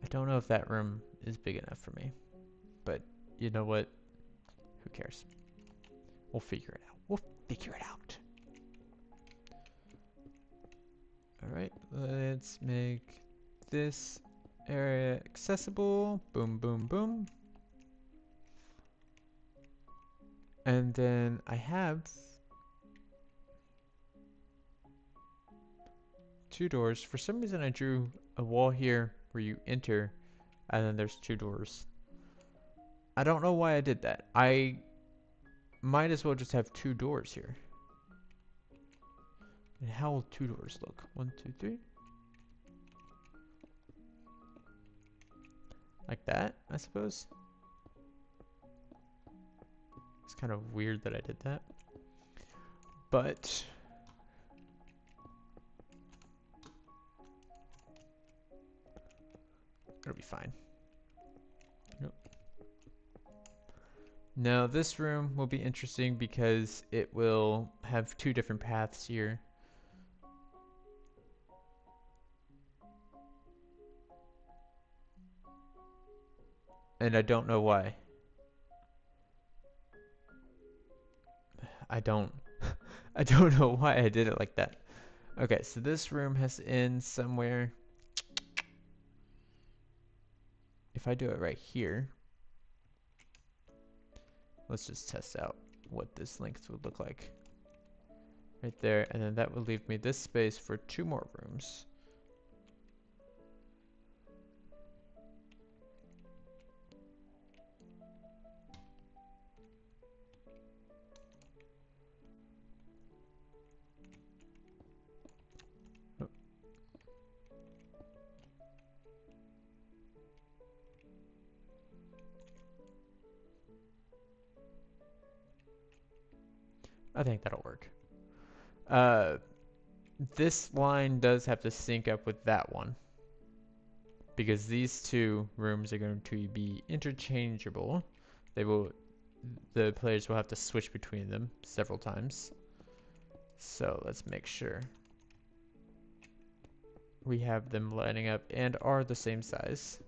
I don't know if that room is big enough for me, but you know what? Who cares? We'll figure it out. We'll figure it out. Alright, let's make this area accessible. Boom, boom, boom. And then I have 2 doors. For some reason I drew a wall here where you enter, and then there's 2 doors. I don't know why I did that. I might as well just have 2 doors here. And how will two doors look? 1, 2, 3. Like that, I suppose. It's kind of weird that I did that. But it'll be fine. Yep. Now this room will be interesting because it will have two different paths here. And I don't know why. I don't I don't know why I did it like that. Okay, so this room has to end somewhere. If I do it right here, let's just test out what this length would look like. Right there, and then that would leave me this space for two more rooms. Oh. I think that'll work. This line does have to sync up with that one, because these two rooms are going to be interchangeable. The players will have to switch between them several times. So let's make sure we have them lining up and are the same size.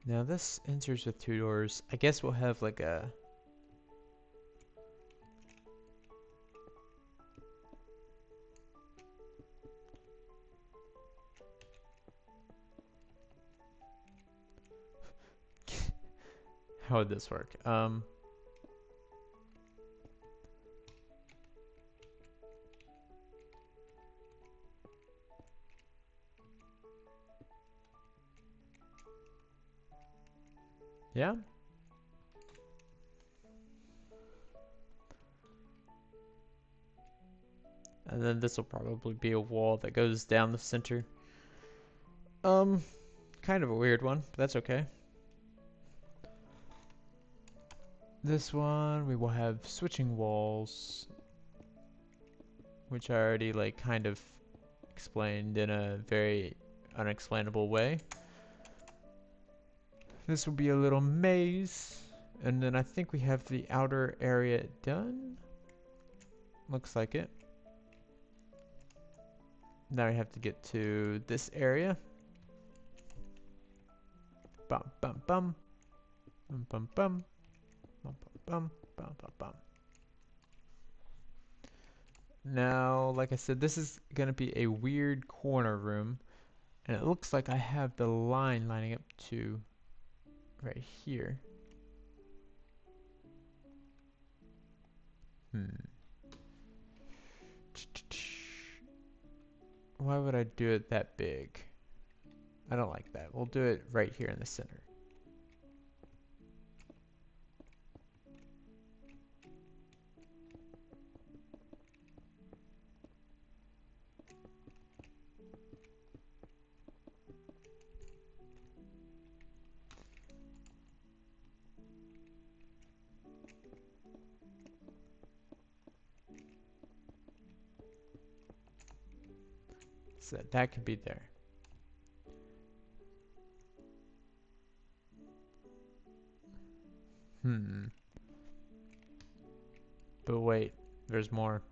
Now this enters with two doors. I guess we'll have like a... How would this work? Yeah? And then this will probably be a wall that goes down the center. Kind of a weird one, but that's okay. This one, we will have switching walls, which I already like kind of explained in a very unexplainable way. This will be a little maze, and then I think we have the outer area done. Looks like it. Now we have to get to this area. Bum bum bum. Bum bum bum. Bum bum bum bum bum. Now, like I said, this is gonna be a weird corner room, and it looks like I have the line lining up to right here. Why would I do it that big? I don't like that. We'll do it right here in the center. So that could be there. But wait, there's more.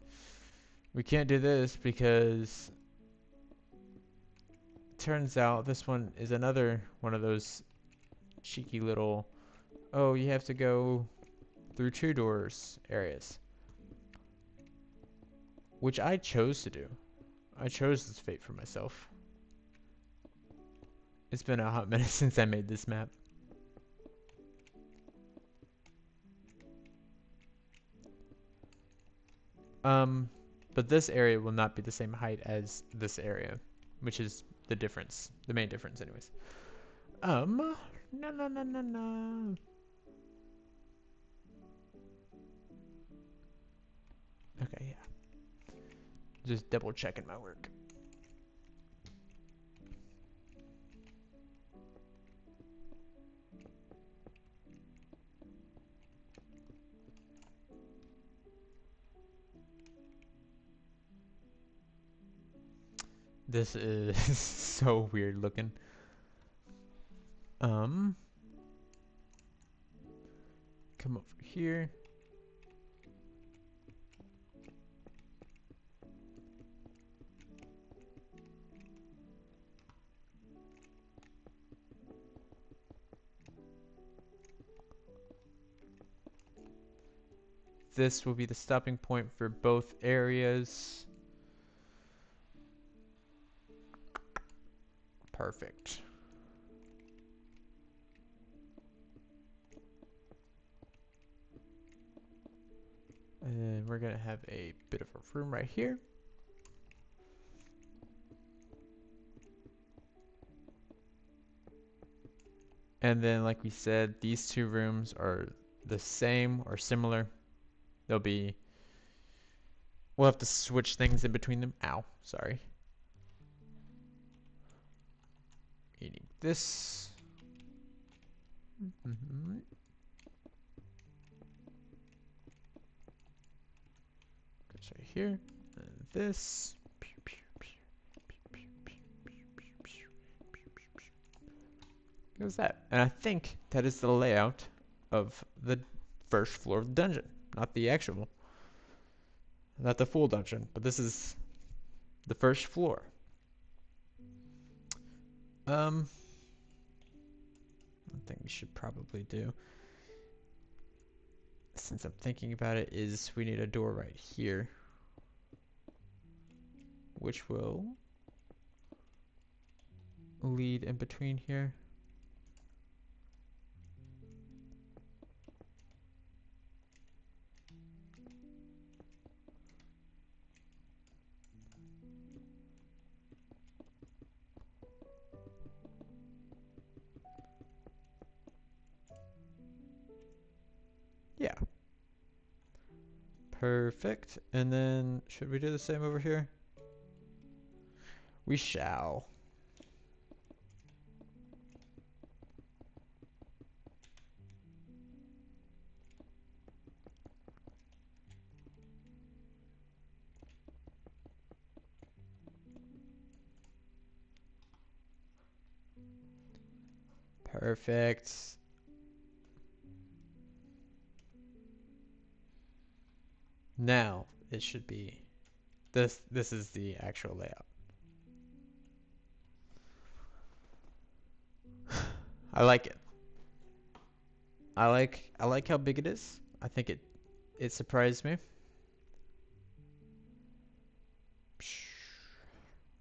We can't do this because turns out this one is another one of those cheeky little, oh, you have to go through 2 doors areas. Which I chose to do. I chose this fate for myself. It's been a hot minute since I made this map. But this area will not be the same height as this area, which is the difference, the main difference anyways. No. Okay, yeah. Just double checking my work. This is so weird looking. Come over here. This will be the stopping point for both areas. Perfect. And then we're gonna have a bit of a room right here. And then, like we said, these 2 rooms are the same or similar. They'll be, we'll have to switch things in between them. Ow, sorry. Eating this. Goes right here. And this. Goes that. And I think that is the layout of the first floor of the dungeon. Not the actual. Not the full dungeon, but this is the first floor. One thing we should probably do, since I'm thinking about it, is we need a door right here, which will lead in between here. Yeah. Perfect. And then, should we do the same over here? We shall. Perfect. Now, it should be this is the actual layout. I like it. I like how big it is. I think it surprised me.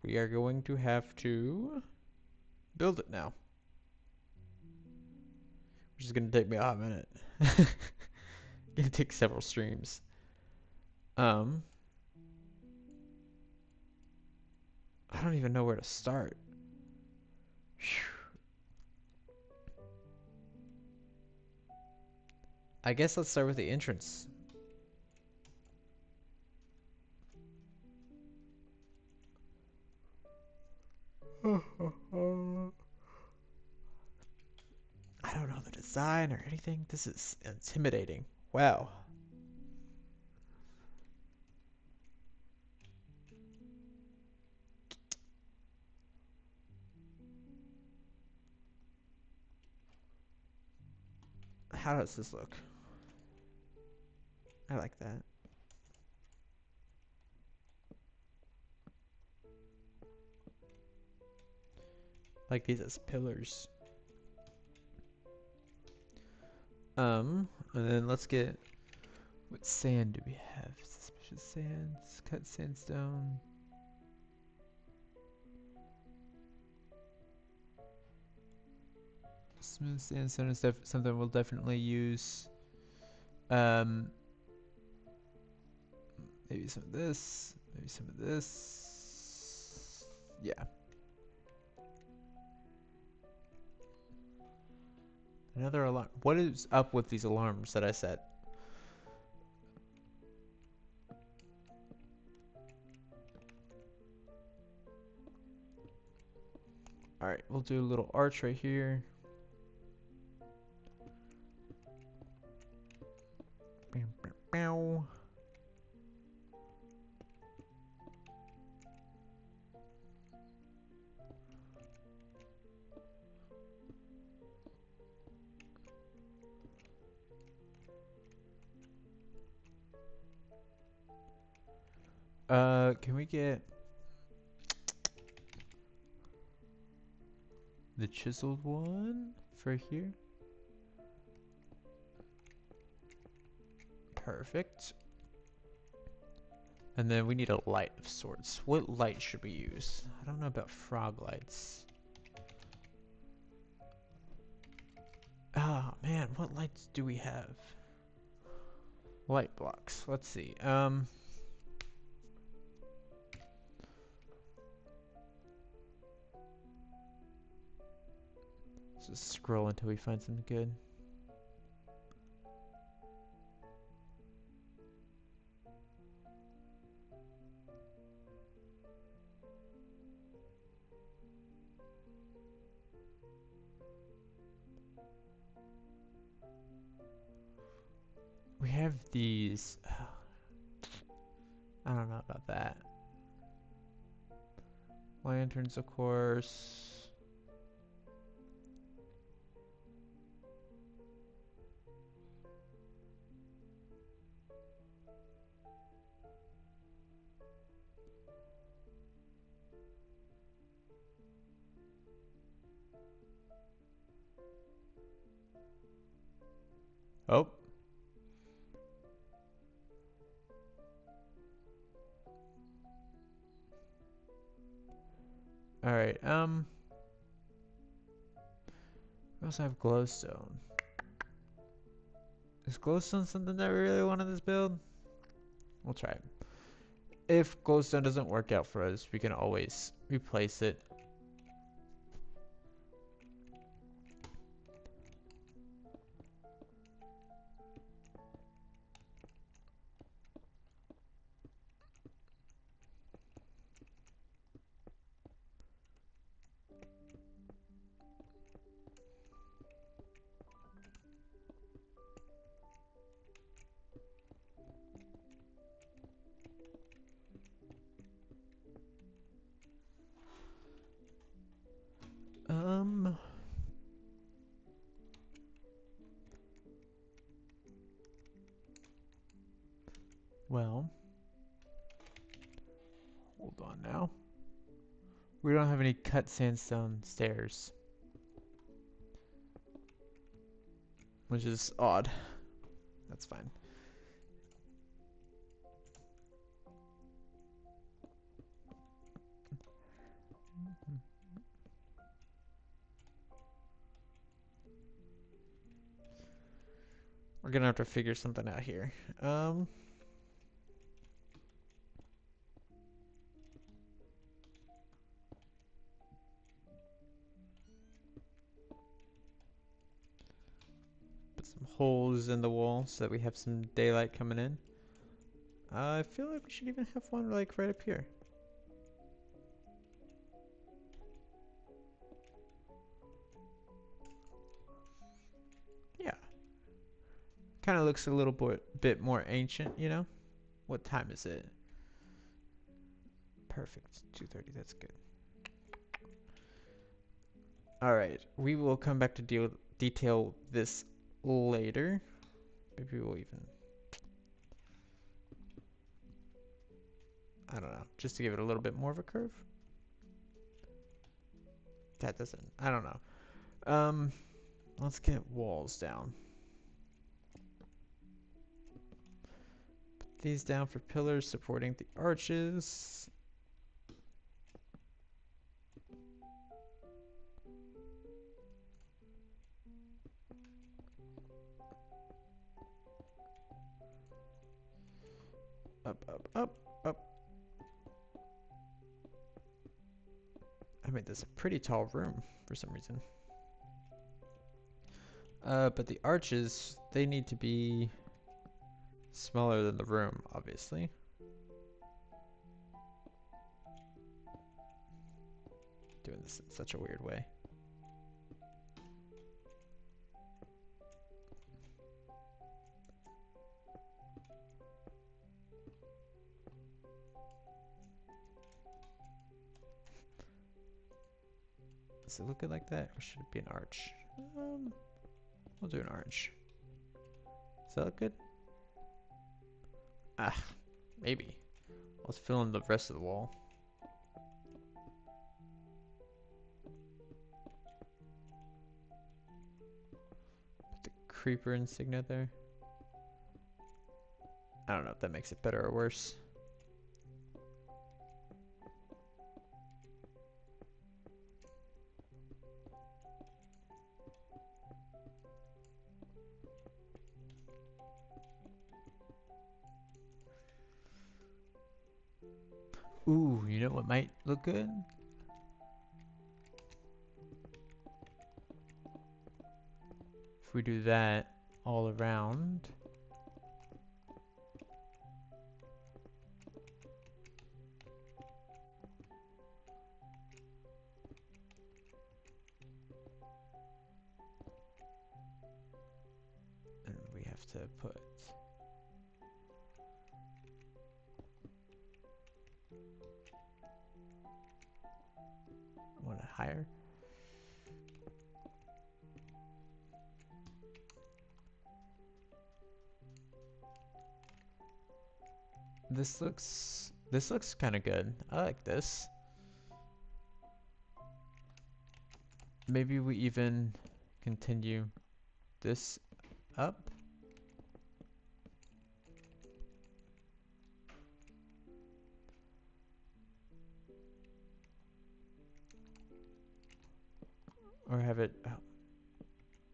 We are going to have to build it now, which is going to take me a hot minute. Gonna take several streams. I don't even know where to start. I guess let's start with the entrance. I don't know the design or anything. This is intimidating. Wow. How does this look? I like that. Like these as pillars. And then let's get, what sand do we have? Suspicious sands, cut sandstone. Smooth sandstone is something we'll definitely use. Um, maybe some of this, maybe some of this. Yeah. Another alarm. What is up with these alarms that I set? Alright, we'll do a little arch right here. Can we get the chiseled one for here? Perfect. And then we need a light of sorts. What light should we use? I don't know about frog lights. Ah, man, what lights do we have? Light blocks. Let's see. Let's just scroll until we find something good. We have these. I don't know about that. Lanterns, of course. Oh. Alright, we also have glowstone. Is glowstone something that we really want in this build? We'll try it. If glowstone doesn't work out for us, we can always replace it. Well, hold on now. We don't have any cut sandstone stairs, which is odd. That's fine. We're gonna have to figure something out here. Put some holes in the wall so that we have some daylight coming in. I feel like we should even have one like right up here. Yeah. Kind of looks a little bit more ancient, you know? What time is it? Perfect. 2:30. That's good. All right. We will come back to detail this later. Maybe we'll even I don't know, just to give it a little bit more of a curve. That doesn't, I don't know. Let's get walls down. Put these down for pillars supporting the arches. Up, up, up, up. I made this a pretty tall room for some reason. But the arches, they need to be smaller than the room, obviously. Doing this in such a weird way. Does it look good like that, or should it be an arch? We'll do an arch. Does that look good? Ah, maybe. Let's fill in the rest of the wall. Put the creeper insignia there. I don't know if that makes it better or worse. Ooh, you know what might look good? If we do that all around. And we have to put one higher. This looks kind of good. I like this. Maybe we even continue this up. Or have it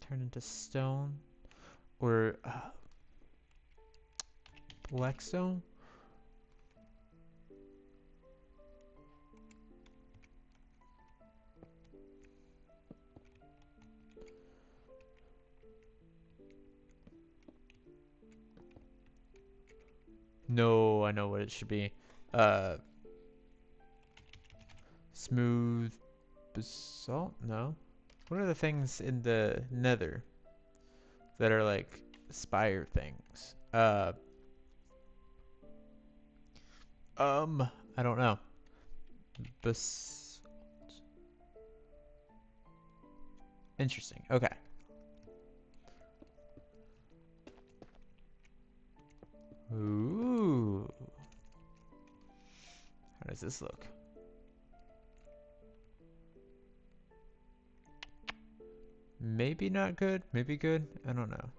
turn into stone. Or black stone. No, I know what it should be. Smooth basalt? No. What are the things in the nether that are like spire things? I don't know. Interesting. Okay. Ooh. How does this look? Maybe not good, maybe good. I don't know.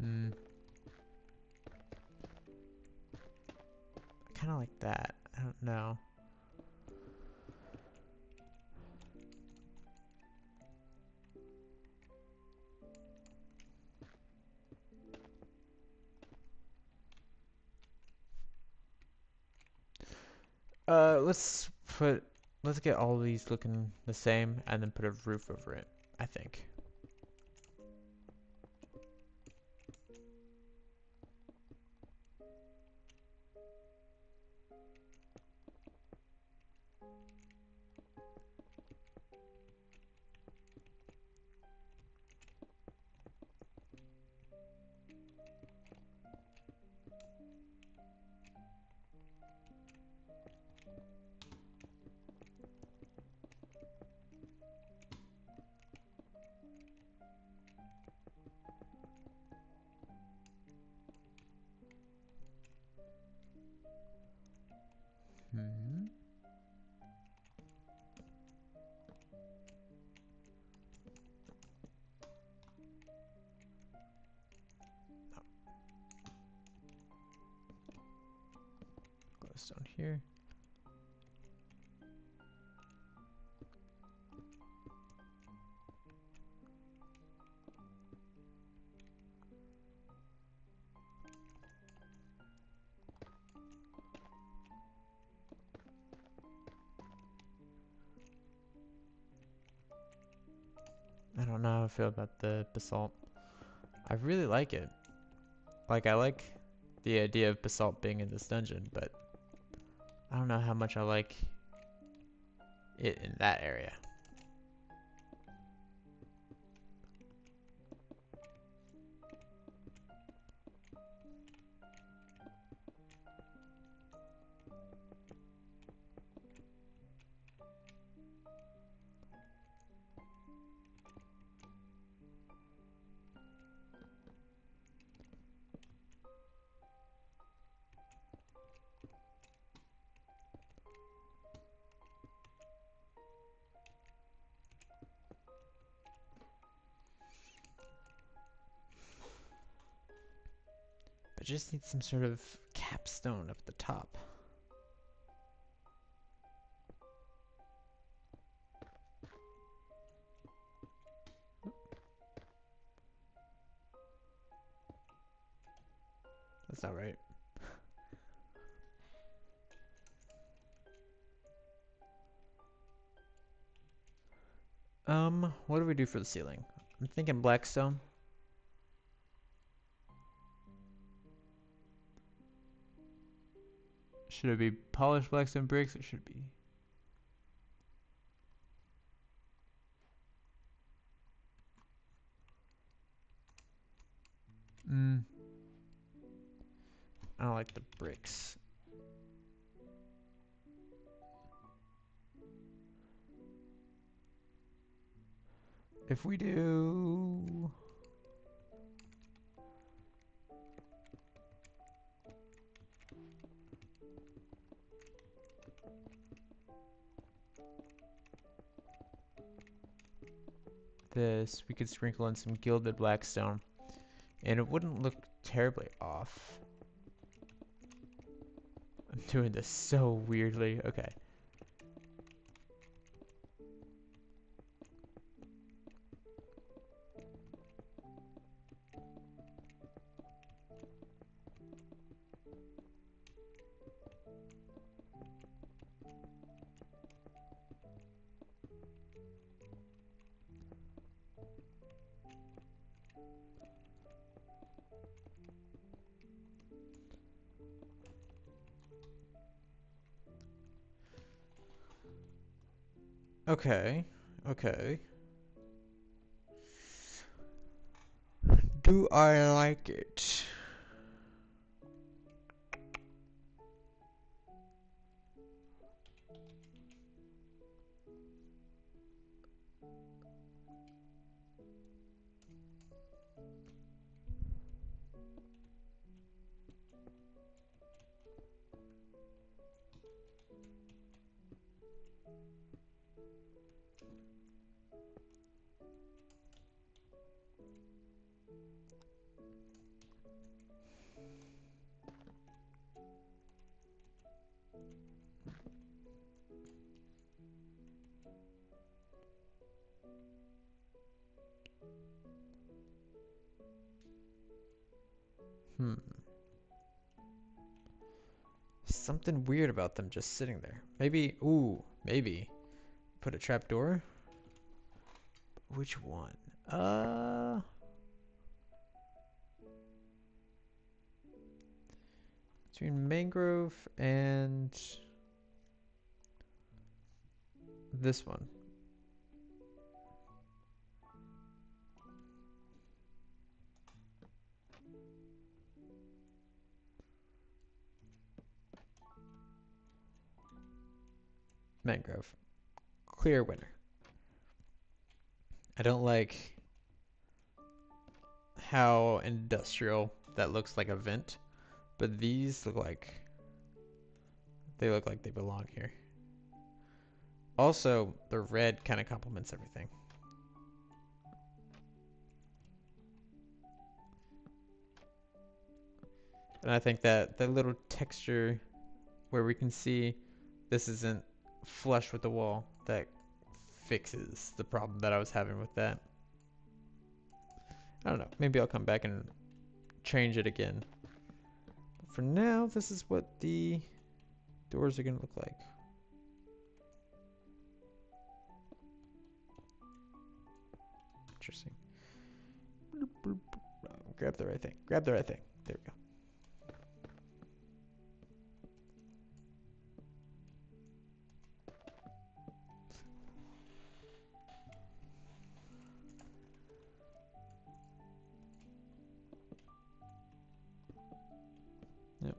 I kind of like that. I don't know. Let's get all these looking the same and then put a roof over it, I think. Hmm. Glowstone here. I don't know how I feel about the basalt. I really like it. Like, I like the idea of basalt being in this dungeon, but I don't know how much I like it in that area. But just need some sort of capstone up the top. That's not right. What do we do for the ceiling? I'm thinking blackstone. Should it be polished blackstone bricks? It should be. I don't like the bricks. If we do... this, we could sprinkle in some gilded blackstone, and it wouldn't look terribly off. I'm doing this so weirdly. Okay. Okay. Okay. Do I like it? Hmm. Something weird about them just sitting there. Maybe, ooh, maybe. Put a trapdoor? Which one? Between mangrove and this one. Mangrove. Clear winner. I don't like how industrial that looks like a vent, but these look like They look like they belong here. Also, the red kind of complements everything. And I think that the little texture where we can see this isn't flush with the wall, that fixes the problem that I was having with that. I don't know. Maybe I'll come back and change it again. But for now, this is what the doors are going to look like. Interesting. Grab the right thing. Grab the right thing. There we go. Yep.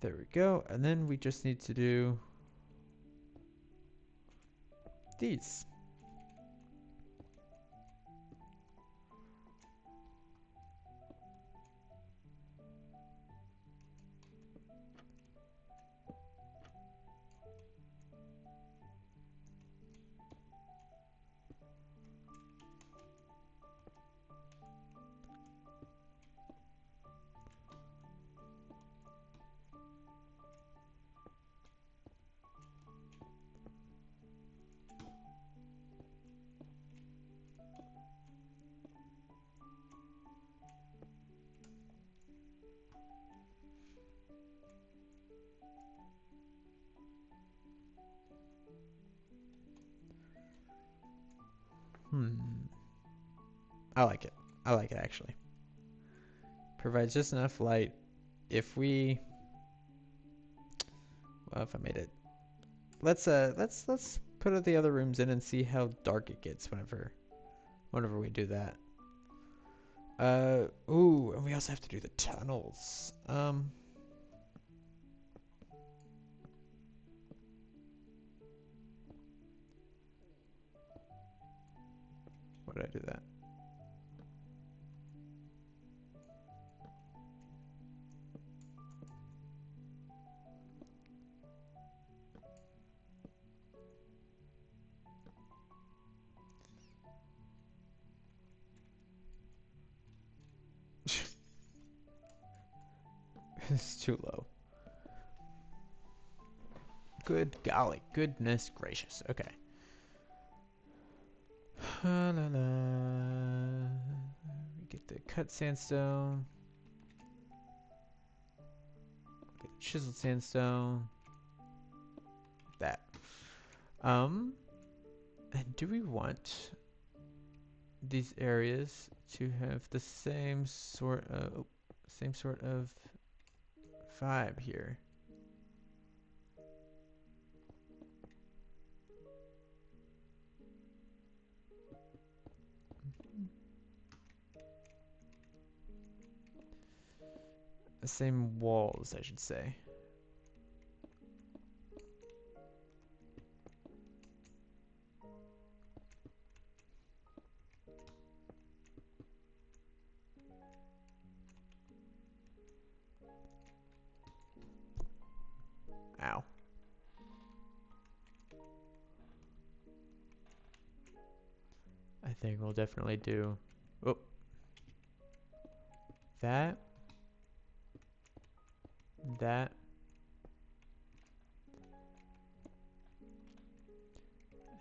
There we go. And then we just need to do these. I like it. I like it actually. Provides just enough light. If we, well, if I made it, let's put the other rooms in and see how dark it gets whenever we do that. Ooh, and we also have to do the tunnels. Why did I do that? It's too low. Good golly, goodness gracious. Okay. La, la, la. We get the cut sandstone. Get the chiseled sandstone. That. And do we want these areas to have the same sort of vibe here? The same walls, I should say. Ow. I think we'll definitely do that, that,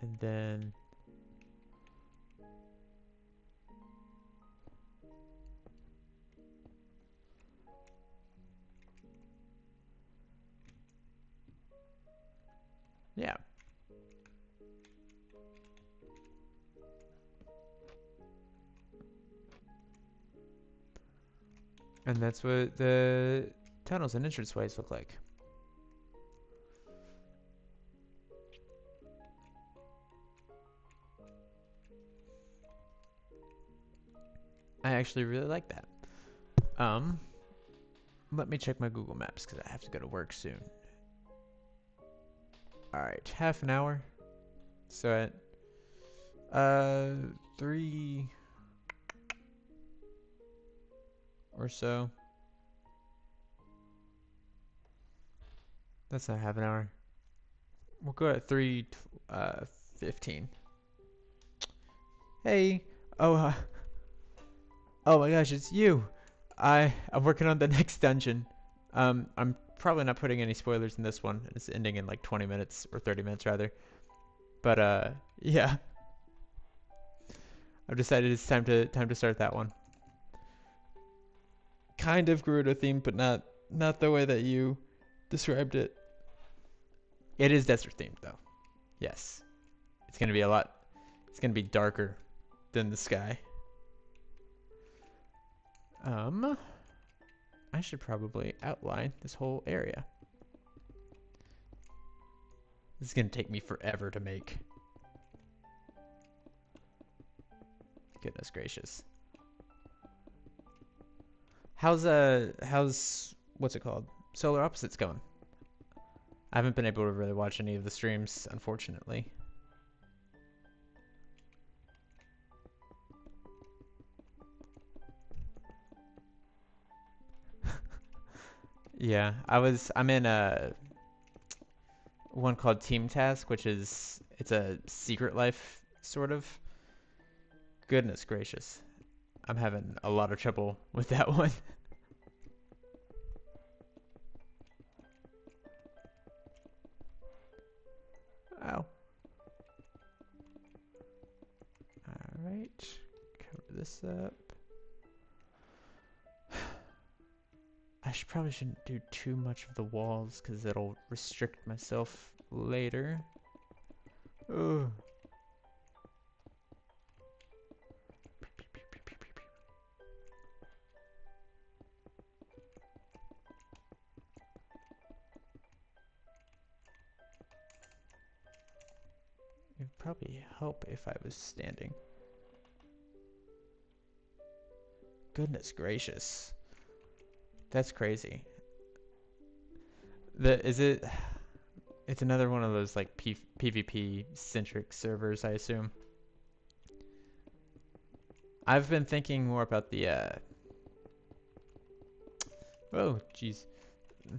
and then yeah. And that's what the tunnels and entranceways look like. I actually really like that. Let me check my Google Maps because I have to go to work soon. Alright, half an hour. So at 3 or so. That's not half an hour. We'll go at 3:15. Hey. Oh, oh my gosh, it's you. I'm working on the next dungeon. I'm probably not putting any spoilers in this one. It's ending in like 20 minutes or 30 minutes rather. But yeah. I've decided it's time to start that one. Kind of Gerudo themed, but not the way that you described it. It is desert themed though. Yes. It's gonna be a lot. It's gonna be darker than the sky. I should probably outline this whole area. This is gonna take me forever to make. Goodness gracious. How's what's it called? Solar Opposites going? I haven't been able to really watch any of the streams, unfortunately. Yeah, I'm in a one called Team Task, which is it's a Secret Life sort of. Goodness gracious. I'm having a lot of trouble with that one. Ow. Alright. Cover this up. Probably shouldn't do too much of the walls because it'll restrict myself later. Ugh. It would probably help if I was standing. Goodness gracious. That's crazy. It's another one of those like PvP centric servers, I assume. I've been thinking more about the oh jeez,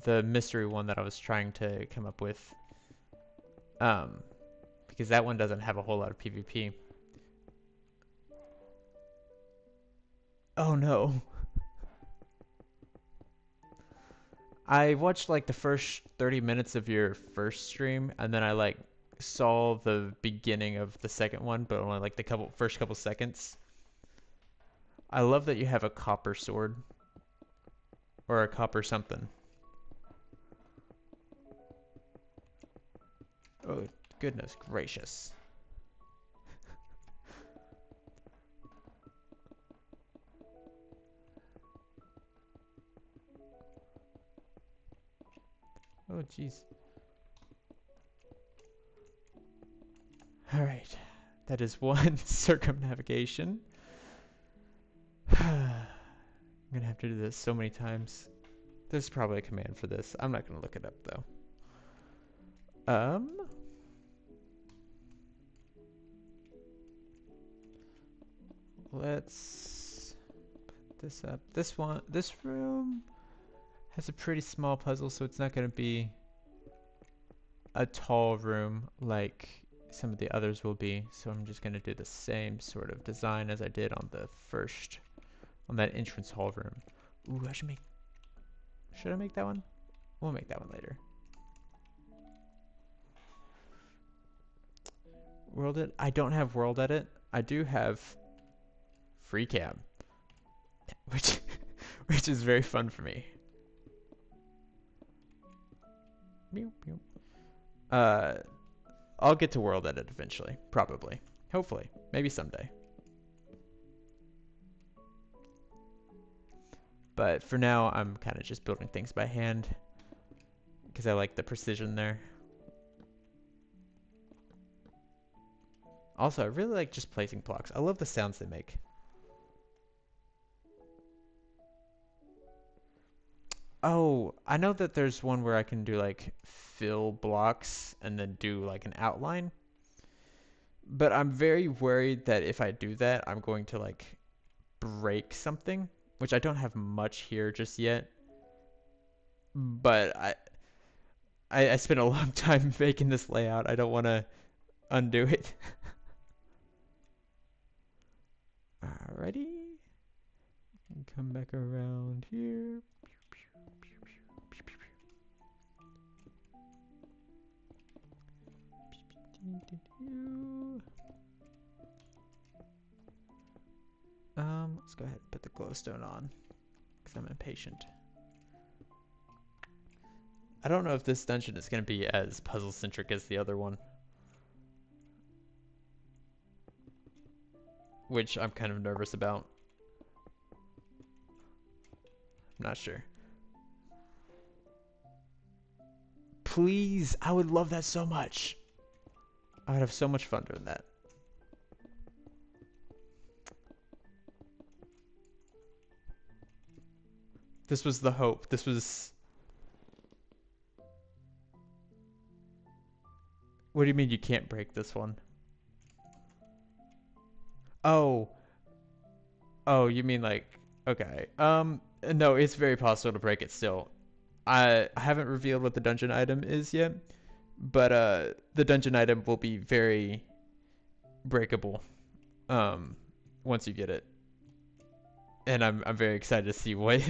the mystery one that I was trying to come up with. Because that one doesn't have a whole lot of PvP. Oh no. I watched like the first 30 minutes of your first stream, and then I like saw the beginning of the second one, but only like the first couple seconds. I love that you have a copper sword. Or a copper something. Oh, goodness gracious. Oh, jeez. Alright. That is one circumnavigation. I'm gonna have to do this so many times. There's probably a command for this. I'm not gonna look it up though. Let's put this up. This room has a pretty small puzzle, so it's not gonna be a tall room like some of the others will be. So I'm just gonna do the same sort of design as I did on that entrance hall room. Ooh, should I make that one? We'll make that one later. World edit? I don't have world edit. I do have free cam, which is very fun for me. I'll get to world edit eventually, probably, hopefully, maybe someday. But for now, I'm kind of just building things by hand because I like the precision there. Also, I really like just placing blocks. I love the sounds they make. Oh, I know that there's one where I can do like fill blocks and then do like an outline. But I'm very worried that if I do that, I'm going to like break something. which I don't have much here just yet, but I spent a long time making this layout. I don't want to undo it. Alrighty. Come back around here. Let's go ahead and put the glowstone on, because I'm impatient. I don't know if this dungeon is going to be as puzzle-centric as the other one, which I'm kind of nervous about. I'm not sure. Please, I would love that so much. I would have so much fun doing that. This was the hope. This was... What do you mean you can't break this one? Oh. Oh, you mean like... Okay. No, it's very possible to break it still. I haven't revealed what the dungeon item is yet, but the dungeon item will be very breakable once you get it. And I'm very excited to see what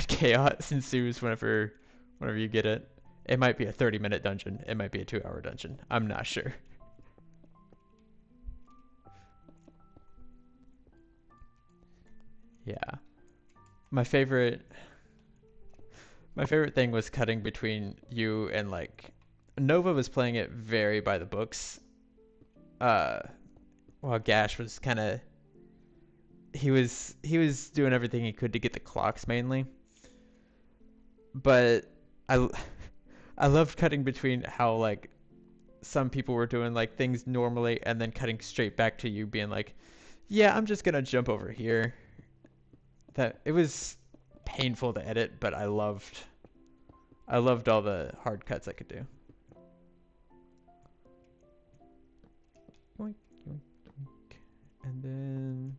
chaos ensues whenever you get it. It might be a 30-minute dungeon. It might be a 2-hour dungeon. I'm not sure. Yeah. My favorite thing was cutting between you and like Nova was playing it very by the books. While Gash was kind of he was doing everything he could to get the clocks mainly. But I loved cutting between how like some people were doing like things normally and then cutting straight back to you being like, yeah, I'm just gonna jump over here. That it was painful to edit, but I loved all the hard cuts I could do. Yoink, yoink, yoink. And then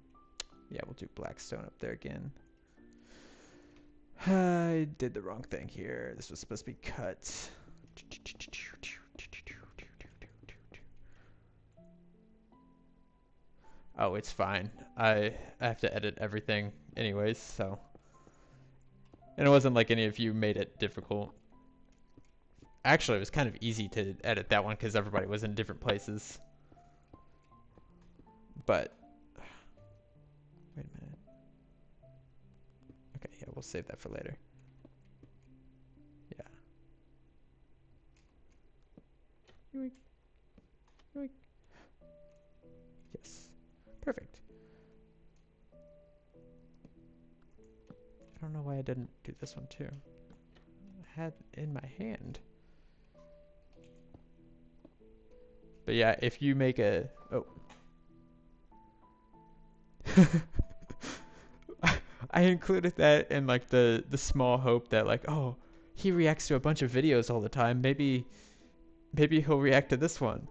yeah, we'll do Blackstone up there again. I did the wrong thing here. This was supposed to be cut. Oh, it's fine. I have to edit everything anyways, so. And it wasn't like any of you made it difficult. Actually, it was kind of easy to edit that one because everybody was in different places. But, wait a minute. Okay, yeah, we'll save that for later. Yeah. Yoink. Yoink. Yes. Perfect. I don't know why I didn't do this one too. I had it in my hand. But yeah, if you make a... Oh. I included that in like the small hope that like, oh, he reacts to a bunch of videos all the time. Maybe he'll react to this one.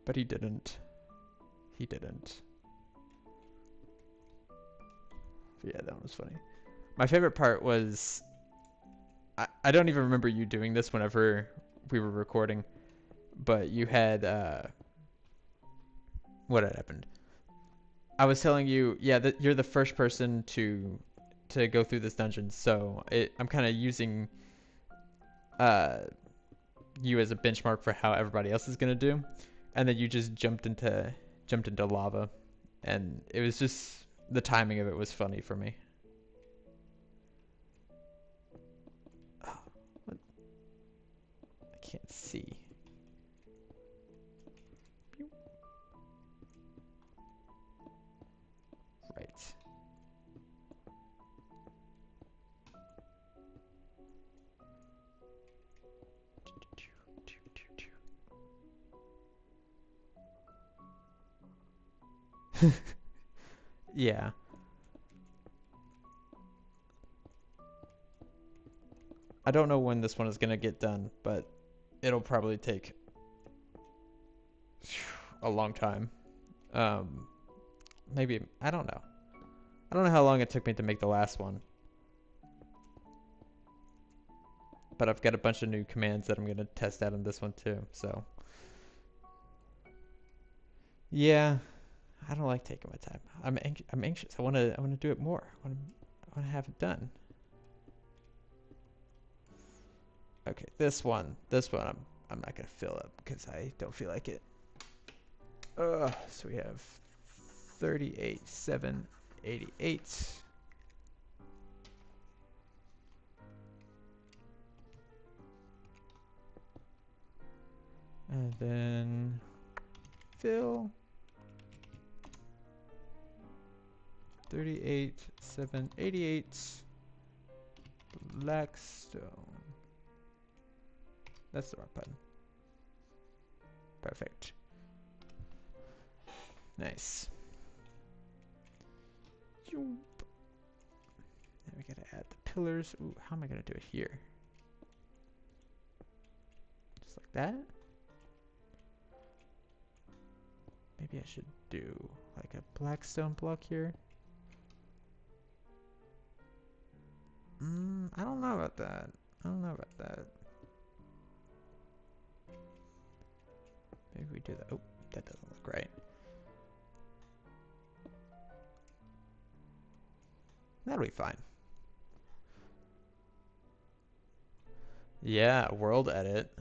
But he didn't. He didn't. But yeah, that one was funny. My favorite part was... I don't even remember you doing this whenever we were recording. But you had... what had happened? I was telling you, yeah, that you're the first person to go through this dungeon, so I'm kind of using you as a benchmark for how everybody else is gonna do, and then you just jumped into lava, and it was just the timing of it was funny for me. Oh, what? I can't see. Right. Yeah. I don't know when this one is gonna get done, but it'll probably take a long time. Maybe, I don't know. I don't know how long it took me to make the last one. But I've got a bunch of new commands that I'm going to test out on this one too, so. Yeah, I don't like taking my time. I'm anxious. I want to do it more. I want to have it done. Okay, this one I'm not going to fill up because I don't feel like it. So we have 38, 7, 88. And then fill 38, 7, 88. Blackstone. That's the wrong button. Perfect. Nice. Then we gotta add the pillars. Ooh, how am I gonna do it here? Just like that? Maybe I should do like a blackstone block here. I don't know about that. I don't know about that. Maybe we do that. Oh, that doesn't look right. That'll be fine. Yeah, world edit.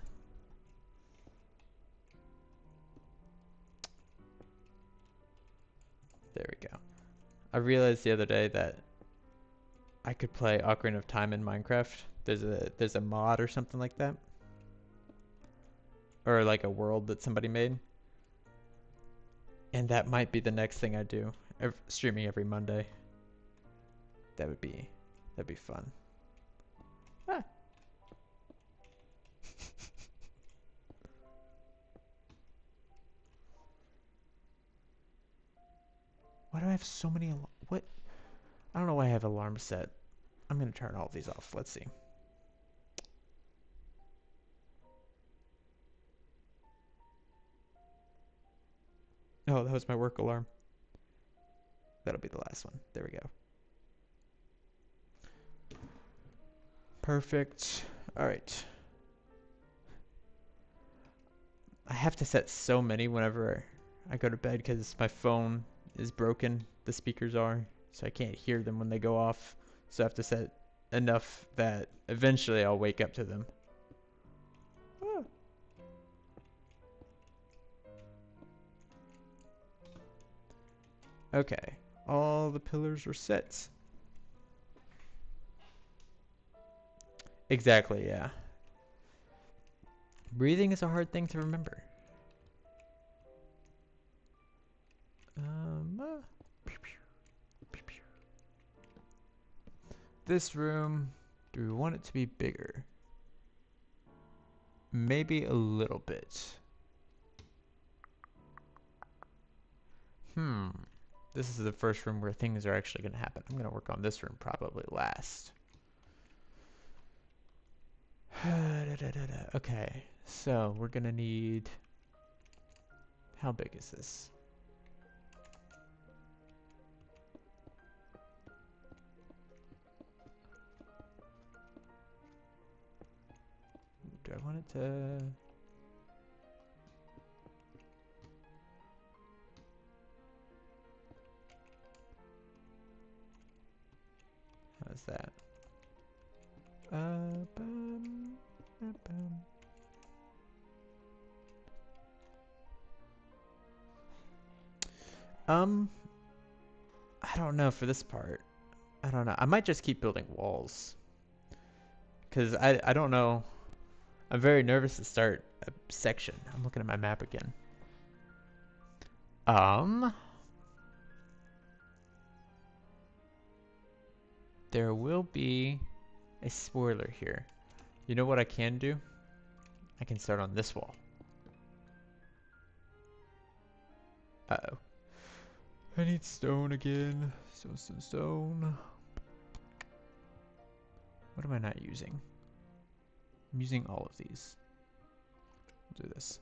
There we go. I realized the other day that I could play Ocarina of Time in Minecraft. There's a mod or something like that. Or like a world that somebody made. And that might be the next thing I do. Streaming every Monday. That'd be fun. Ah. Why do I have so many? What? I don't know why I have alarms set. I'm gonna turn all of these off. Let's see. Oh, that was my work alarm. That'll be the last one. There we go. Perfect. All right. I have to set so many whenever I go to bed because my phone is broken. The speakers are, so I can't hear them when they go off. So I have to set enough that eventually I'll wake up to them. Oh. Okay, all the pillars are set. Exactly, yeah. Breathing is a hard thing to remember. This room, do we want it to be bigger? Maybe a little bit. This is the first room where things are actually going to happen. I'm going to work on this room probably last. Okay, so we're going to need... How big is this? Do I want it to... How's that? I don't know for this part. I don't know. I might just keep building walls. Because I don't know. I'm very nervous to start a section. I'm looking at my map again. There will be a spoiler here. You know what I can do? I can start on this wall. Uh-oh. I need stone again. Stone. What am I not using? I'm using all of these. I'll do this.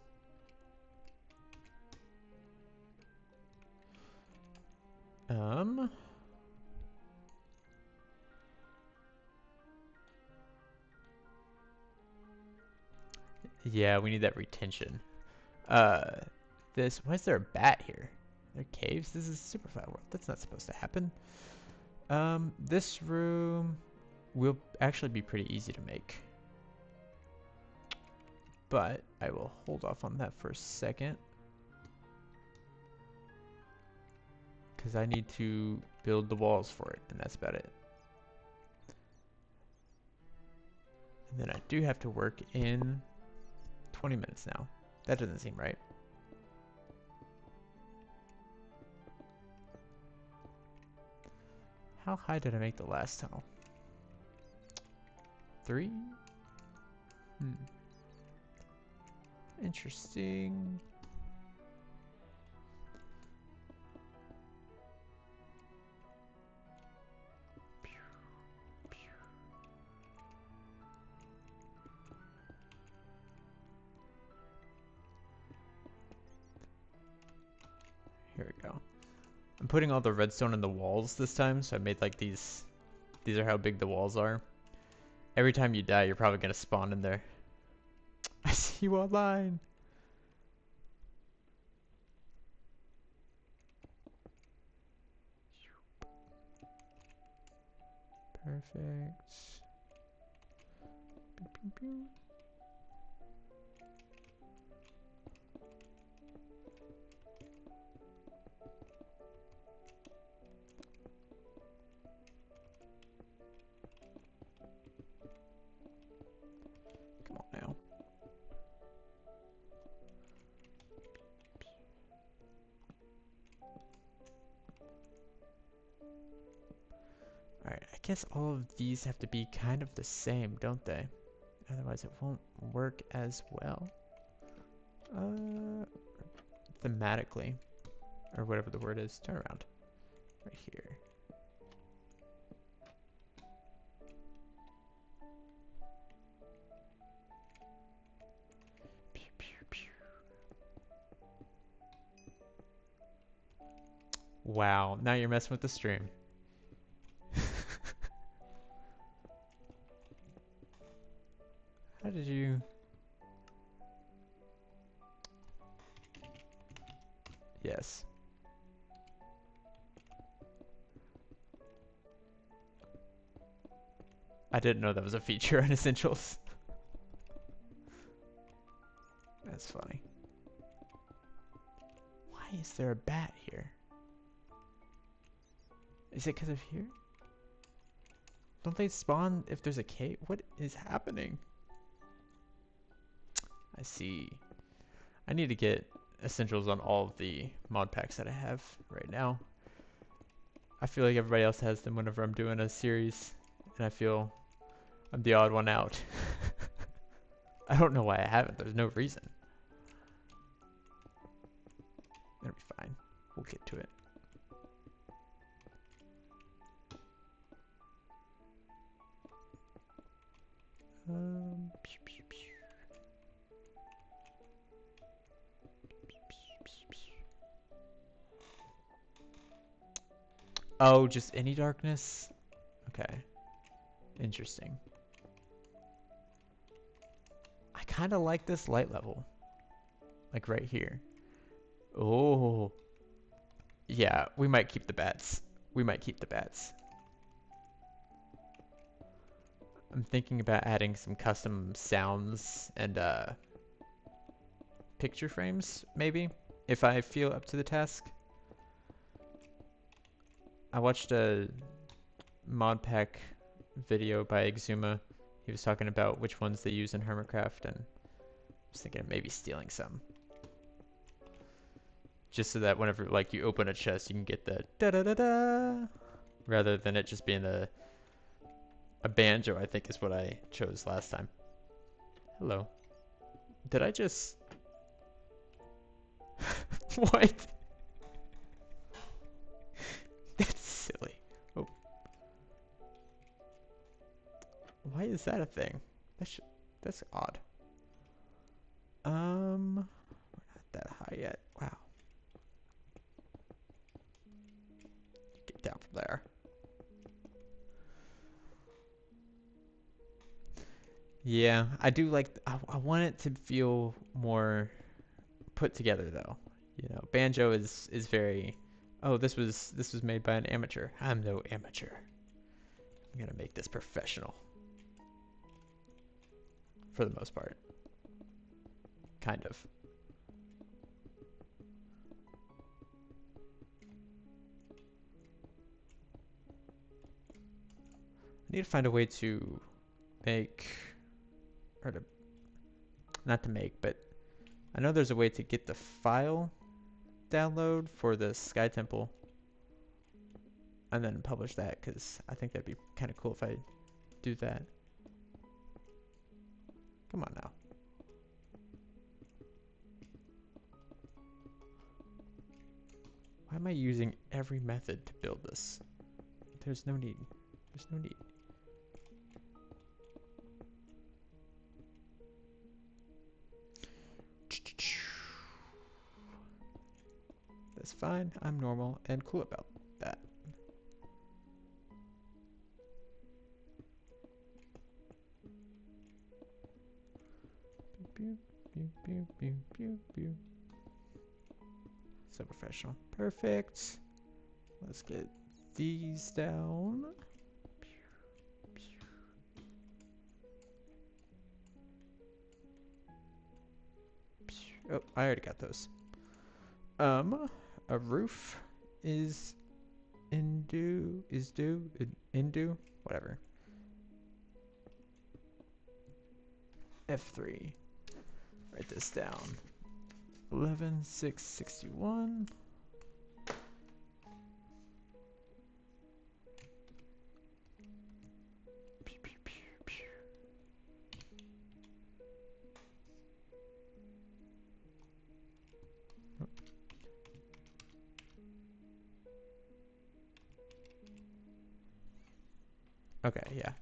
Yeah, we need that retention. Uh, why is there a bat here? There are caves? This is a super flat world. That's not supposed to happen. This room will actually be pretty easy to make. But I will hold off on that for a second. Because I need to build the walls for it, and that's about it. And then I do have to work in 20 minutes now. That doesn't seem right. How high did I make the last tunnel? 3? Interesting. Here we go. I'm putting all the redstone in the walls this time, so I made like these. These are how big the walls are. Every time you die, you're probably gonna spawn in there. I see you online. Perfect. Pew, pew, pew. Come on now. Alright, I guess all of these have to be kind of the same, don't they? Otherwise it won't work as well. Thematically. Or whatever the word is. Turn around. Right here. Pew, pew, pew. Wow, now you're messing with the stream. How did you... Yes. I didn't know that was a feature on Essentials. That's funny. Why is there a bat here? Is it because of here? Don't they spawn if there's a cave? What is happening? I see. I need to get Essentials on all of the mod packs that I have right now. I feel like everybody else has them whenever I'm doing a series, and I feel I'm the odd one out. I don't know why I haven't. There's no reason. It'll be fine. We'll get to it. Pew, pew, pew. Oh, just any darkness? Okay. Interesting. I kind of like this light level. Like right here. Oh. Yeah, we might keep the bats. We might keep the bats. I'm thinking about adding some custom sounds and picture frames, maybe, if I feel up to the task. I watched a mod pack video by Exuma. He was talking about which ones they use in Hermitcraft, and I was thinking of maybe stealing some. Just so that whenever like you open a chest, you can get the da-da-da-da, rather than it just being a banjo, I think is what I chose last time. Hello. Did I just... What? That's silly. Oh. Why is that a thing? That's odd. We're not that high yet. Wow. Get down from there. Yeah, I do like. I want it to feel more put together though. You know, banjo is very. Oh, this was made by an amateur. I'm no amateur. I'm gonna make this professional for the most part. Kind of. I need to find a way to make, or to, not to make, but I know there's a way to get the file download for the Sky Temple and then publish that, because I think that'd be kind of cool if I do that. Come on now. Why am I using every method to build this? There's no need. There's no need. That's fine. I'm normal and cool about that. Pew, pew, pew, pew, pew, pew. So professional. Perfect. Let's get these down. Oh, I already got those. A roof is due, whatever. F3. Write this down. 11,661. Okay, yeah.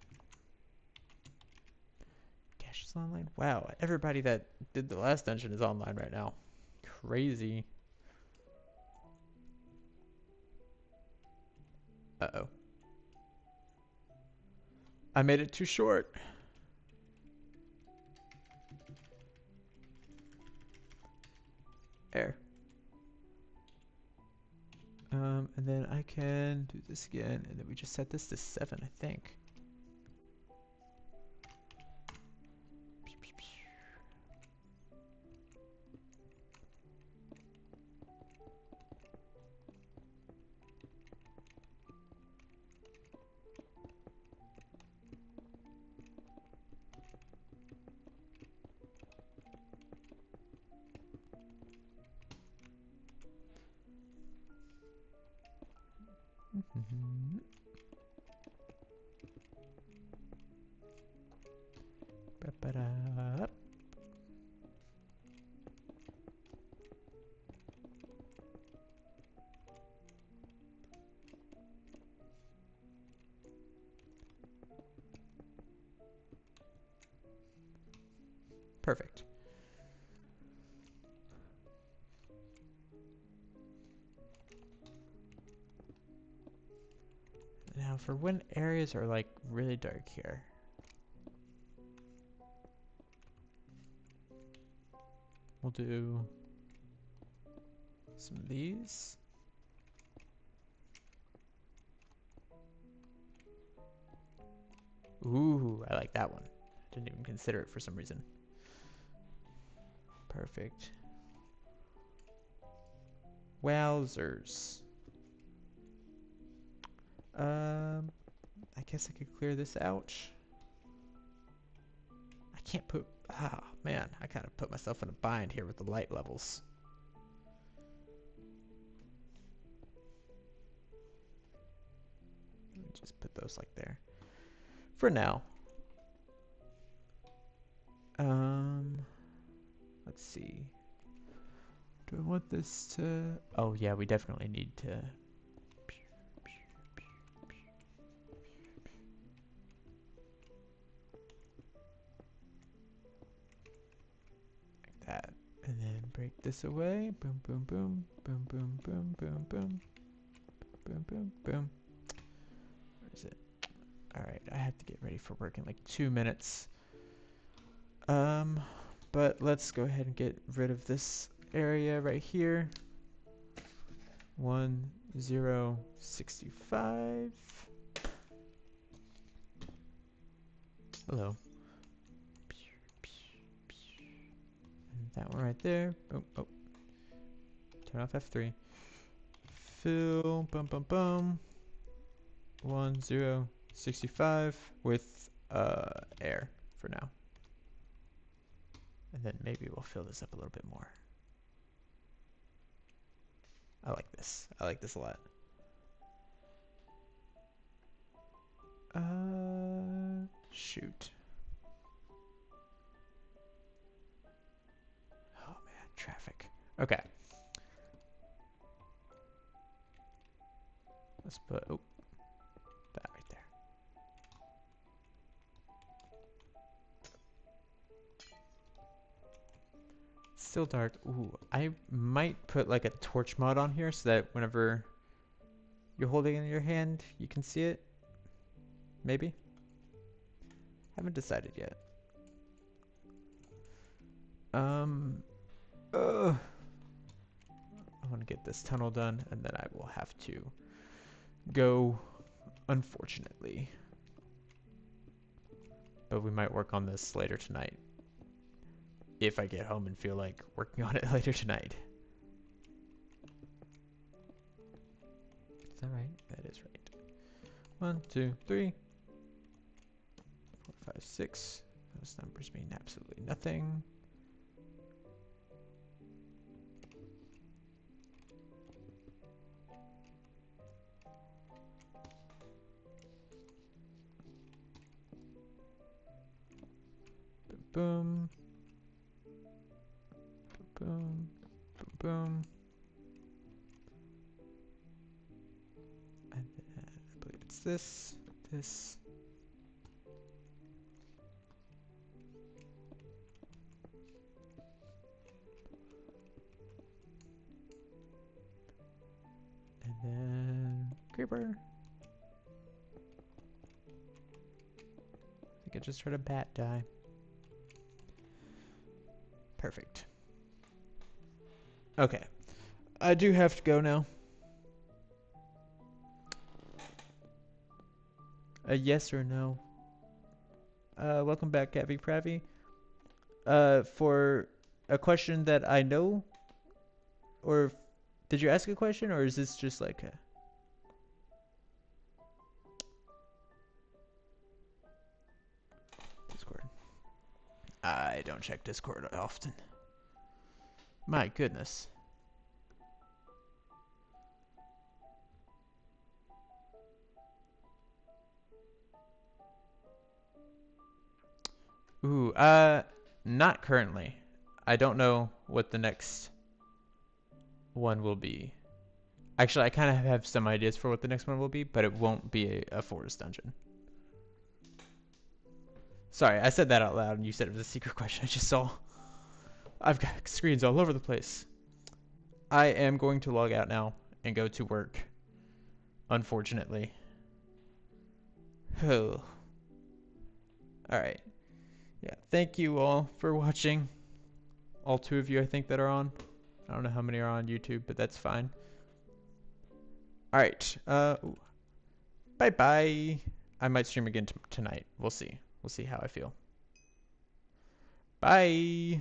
Cash is online. Wow, everybody that did the last dungeon is online right now. Crazy. Uh-oh. I made it too short. There. And then I can do this again, and then we just set this to 7, I think. Ba-ba-da. Perfect. Now for when areas are like really dark here. We'll do some of these. Ooh, I like that one. Didn't even consider it for some reason. Perfect. Wowzers. I guess I could clear this out. I can't put... Ah, man. I kind of put myself in a bind here with the light levels. Let me just put those like there. For now. Let's see. Do I want this to... Oh, yeah, we definitely need to... Like that. And then break this away. Boom, boom, boom. Boom, boom, boom, boom, boom. Boom, boom, boom. Where is it? Alright, I have to get ready for work in like 2 minutes. But let's go ahead and get rid of this area right here. 1065. Hello. And that one right there. Oh, oh. Turn off F3. Fill. Bum bum bum. 1065 with air for now. And then maybe we'll fill this up a little bit more. I like this. I like this a lot. Shoot. Oh man, traffic. Okay. Let's put, oh, that right there. Still dark. Ooh, I might put like a torch mod on here so that whenever you're holding it in your hand, you can see it. Maybe. Haven't decided yet. I want to get this tunnel done, and then I will have to go, unfortunately. But we might work on this later tonight. If I get home and feel like working on it later tonight. Is that right? That is right. 1, 2, 3, 4, 5, 6. Those numbers mean absolutely nothing. Boom. Boom. Boom. Boom. And then I believe it's this. This. And then creeper. I think I just heard a bat die. Perfect. Okay. I do have to go now. A yes or no? Welcome back, Gabby Pravi. For a question that I know, or did you ask a question, or is this just like a... Discord. I don't check Discord often. My goodness. Ooh, not currently. I don't know what the next one will be. Actually, I kind of have some ideas for what the next one will be, but it won't be a forest dungeon. Sorry, I said that out loud and you said it was a secret question. I just saw. I've got screens all over the place. I am going to log out now and go to work. Unfortunately. Oh. Alright. Yeah, thank you all for watching. All 2 of you, I think, that are on. I don't know how many are on YouTube, but that's fine. Alright. Bye-bye. I might stream again tonight. We'll see. We'll see how I feel. Bye.